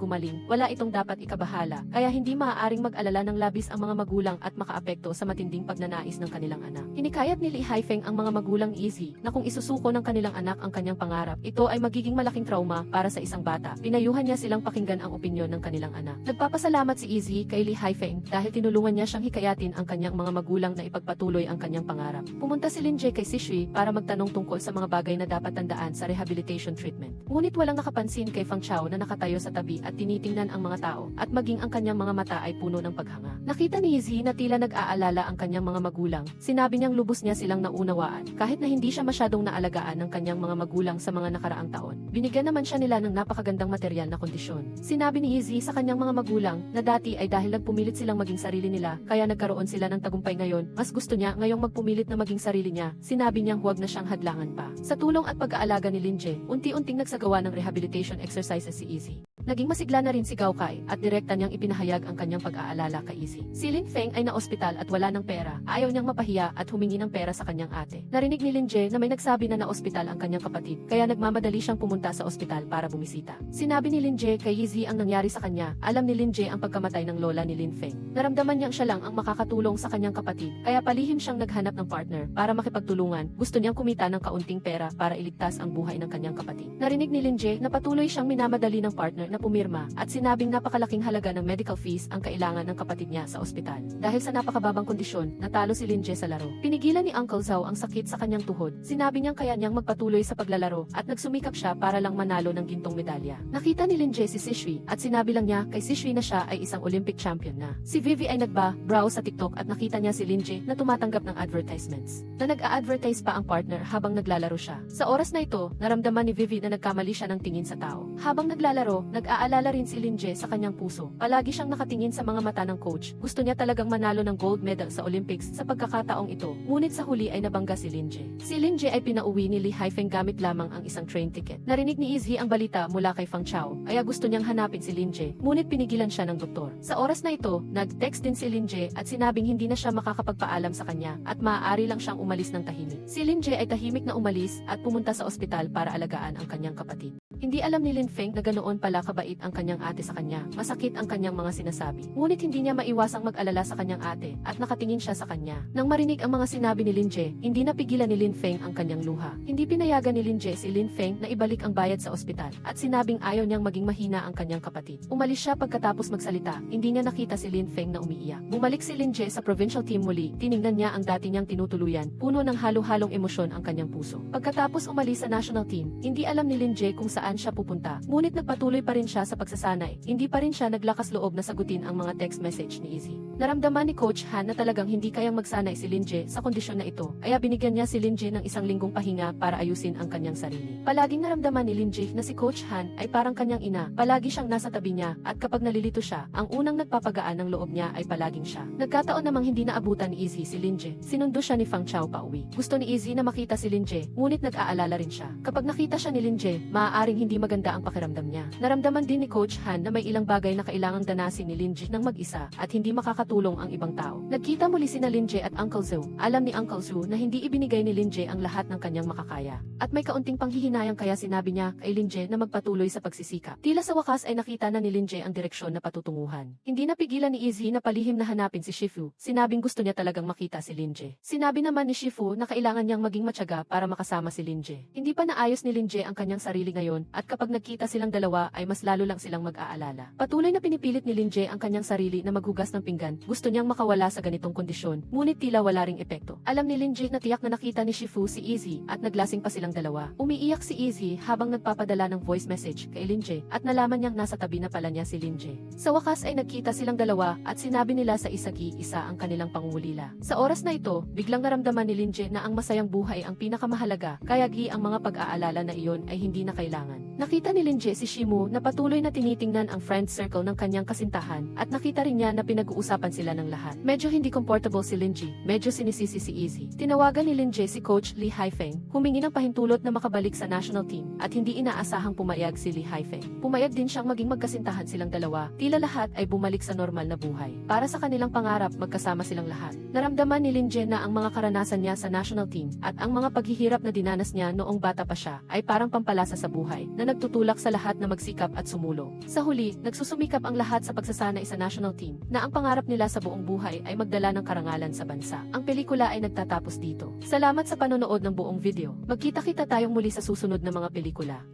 gumaling. Wala itong dapat ikabahala, kaya hindi maaaring mag-alala ng labis ang mga magulang at makaapekto sa matinding pagnanais ng kanilang anak. Hinikayat ni Li Haifeng ang mga magulang ni Izzy na kung isusuko ng kanilang anak ang kanyang pangarap, ito ay magiging malaking trauma para sa isang bata. Pinayuhan niya silang pakinggan ang opinyon ng kanilang anak. Nagpapasalamat si Izzy kay Li Haifeng dahil tinulungan niya siyang hikayatin ang kanyang mga magulang na ipagpatuloy ang kanyang pangarap. Pumunta si Lin Jie kay si Shui para magtanong tungkol sa mga bagay na dapat tandaan sa rehabilitation treatment. Ngunit walang nakapansin kay Fang Chao na nakatayo sa tabi at tinitingnan ang mga tao at maging ang kanyang mga mata ay puno ng paghanga. Nakita ni Izzy na tila nag-aalala ang kanyang mga magulang. Sinabi niyang lubos niya silang naunawaan kahit na hindi siya masyadong naalagaan ng kanyang mga magulang sa mga nakaraang taon. Binigyan naman siya nila ng napakagandang material na kondisyon. Sinabi ni Izzy sa kanyang mga magulang na dati ay dahil nagpumilit silang maging sarili nila kaya nagkaroon sila ng tagumpay ngayon. Mas gusto niya ngayong magpumilit na maging sarili niya. Sinabi niyang huwag na siyang hadlangan pa. Sa tulong at pag-aalaga ni Lin Jie, unti-unting nagsagawa ng rehabilitation exercises si Izzy. Naging masigla na rin si Gao Kai at direkta niyang ipinahayag ang kanyang pag-aalala kay Izzy. Si Lin Feng ay na-ospital at wala ng pera. Ayaw niyang mapahiya at humingi ng pera sa kanyang ate. Narinig ni Lin Jie na may nagsabi na na-ospital ang kanyang kapatid, kaya nagmamadali siyang pumunta sa ospital para bumisita. Sinabi ni Lin Jie kay Izzy ang nangyari sa kanya. Alam ni Lin Jie ang pagkamatay ng lola ni Lin Feng. Naramdaman niyang siya lang ang makakatulong sa kanyang kapatid, kaya palihim siyang naghanap ng partner para makipagtulungan. Gusto niyang kumita ng kaunting pera para iligtas ang buhay ng kanyang kapatid. Narinig ni Lin Jie na patuloy siyang minamadali ng partner na pumirma at sinabing napakalaking halaga ng medical fees ang kailangan ng kapatid niya sa ospital. Dahil sa napakababang kondisyon, natalo si Lin Jie sa laro. Pinigilan ni Uncle Zhao ang sakit sa kanyang tuhod. Sinabi niyang kaya niyang magpatuloy sa paglalaro at nagsumikap siya para lang manalo ng gintong medalya. Nakita ni Lin Jie si Shui at sinabi lang niya kay Shui na siya ay isang Olympic champion na. Si Vivi ay nagba-browse sa TikTok at nakita niya si Lin Jie na tumatanggap ng advertisements. Na nag-a-advertise pa ang partner habang naglalaro siya. Sa oras na ito, naramdaman ni Vivi na nagkamali siya ng tingin sa tao. Habang naglalaro, nag-aalala rin si Lin Jie sa kanyang puso. Palagi siyang nakatingin sa mga mata ng coach. Gusto niya talagang manalo ng gold medal sa Olympics sa pagkakataong ito. Ngunit sa huli ay nabangga si Lin Jie. Si Lin Jie ay pinauwi ni Li Haifeng gamit lamang ang isang train ticket. Narinig ni Izzy ang balita mula kay Fang Chao, kaya gusto niyang hanapin si Lin Jie. Ngunit pinigilan siya ng doktor. Sa oras na ito, nag-text din si Lin Jie at sinabing hindi na siya makakapagpaalam sa kanya at maaari lang siyang umalis ng tahimik. Si Lin Jie ay tahimik na umalis at pumunta sa ospital para alagaan ang kanyang kapatid. Hindi alam ni Lin Feng na ganoon pala kabait ang kanyang ate sa kanya. Masakit ang kanyang mga sinasabi. Ngunit hindi niya maiwasang mag-alala sa kanyang ate at nakatingin siya sa kanya. Nang marinig ang mga sinabi ni Lin Jie, hindi napigilan ni Lin Feng ang kanyang luha. Hindi pinayagan ni Lin Jie si Lin Feng na ibalik ang bayad sa ospital at sinabing ayaw niyang maging mahina ang kanyang kapatid. Umalis siya pagkatapos magsalita. Hindi niya nakita si Lin Feng na umiiyak. Bumalik si Lin Jie sa provincial team muli. Tiningnan niya ang dati niyang tinutuluyan. Puno ng halo-halong emosyon ang kanyang puso. Pagkatapos umalis sa national team, hindi alam ni Lin Jie kung saan siya pupunta. Ngunit nagpatuloy pa rin siya sa pagsasanay. Hindi pa rin siya naglakas loob na sagutin ang mga text message ni Izzy. Naramdaman ni Coach Han na talagang hindi kayang magsanay si Lin Jie sa kondisyon na ito, kaya binigyan niya si Lin Jie ng isang linggong pahinga para ayusin ang kanyang sarili. Palaging naramdaman ni Lin Jie na si Coach Han ay parang kanyang ina, palagi siyang nasa tabi niya at kapag nalilito siya, ang unang nagpapagaan ng loob niya ay palaging siya. Nagkataon namang hindi naabutan ni Izzy si Lin Jie. Sinundo siya ni Fang Chao pauwi. Gusto ni Izzy na makita si Lin Jie, ngunit nag-aalala rin siya. Kapag nakita siya ni Lin Jie, maaaring hindi maganda ang pakiramdam niya. Naramdaman din ni Coach Han na may ilang bagay na kailangang danasin ni Lin Jie ng mag-isa at hindi makakatulong ang ibang tao. Nagkita muli sina Lin Jie at Uncle Zhou. Alam ni Uncle Zhou na hindi ibinigay ni Lin Jie ang lahat ng kanyang makakaya. At may kaunting panghihinayang kaya sinabi niya kay Lin Jie na magpatuloy sa pagsisikap. Tila sa wakas ay nakita na ni Lin Jie ang direksyon na patutunguhan. Hindi napigilan ni Izzy na palihim na hanapin si Shifu. Sinabing gusto niya talagang makita si Lin Jie. Sinabi naman ni Shifu na kailangan niyang maging matyaga para makasama si Lin Jie. Hindi pa naayos ni Lin Jie ang kanyang sarili ngayon at kapag nagkita silang dalawa ay mas lalo lang silang mag-aalala. Patuloy na pinipilit ni Lin Jie ang kanyang sarili na maghugas ng pinggan. Gusto niyang makawala sa ganitong kondisyon, ngunit tila wala ring epekto. Alam ni Lin Jie na tiyak na nakita ni Shifu si Izzy at naglasing pa silang dalawa. Umiiyak si Izzy habang nagpapadala ng voice message kay Lin Jie at nalaman niyang nasa tabi na pala niya si Lin Jie. Sa wakas ay nagkita silang dalawa at sinabi nila sa isa ang kanilang pangungulila. Sa oras na ito, biglang naramdaman ni Lin Jie na ang masayang buhay ang pinakamahalaga, kaya ang mga pag-aalala na iyon ay hindi na kailangan. Nakita ni Lin Jie si Shimu na Patuloy na tinitingnan ang friend circle ng kanyang kasintahan at nakita rin niya na pinag-uusapan sila ng lahat. Medyo hindi comfortable si Linji, medyo sinisisi si Izzy. Tinawagan ni Linji si Coach Lee Haifeng, humingi ng pahintulot na makabalik sa national team at hindi inaasahang pumayag si Lee Haifeng. Pumayag din siyang maging magkasintahan silang dalawa, tila lahat ay bumalik sa normal na buhay. Para sa kanilang pangarap, magkasama silang lahat. Naramdaman ni Linji na ang mga karanasan niya sa national team at ang mga paghihirap na dinanas niya noong bata pa siya ay parang pampalasa sa buhay na nagtutulak sa lahat na magsikap at sumulong. Sa huli, nagsusumikap ang lahat sa pagsasanay sa national team na ang pangarap nila sa buong buhay ay magdala ng karangalan sa bansa. Ang pelikula ay nagtatapos dito. Salamat sa panonood ng buong video. Magkita-kita tayong muli sa susunod na mga pelikula.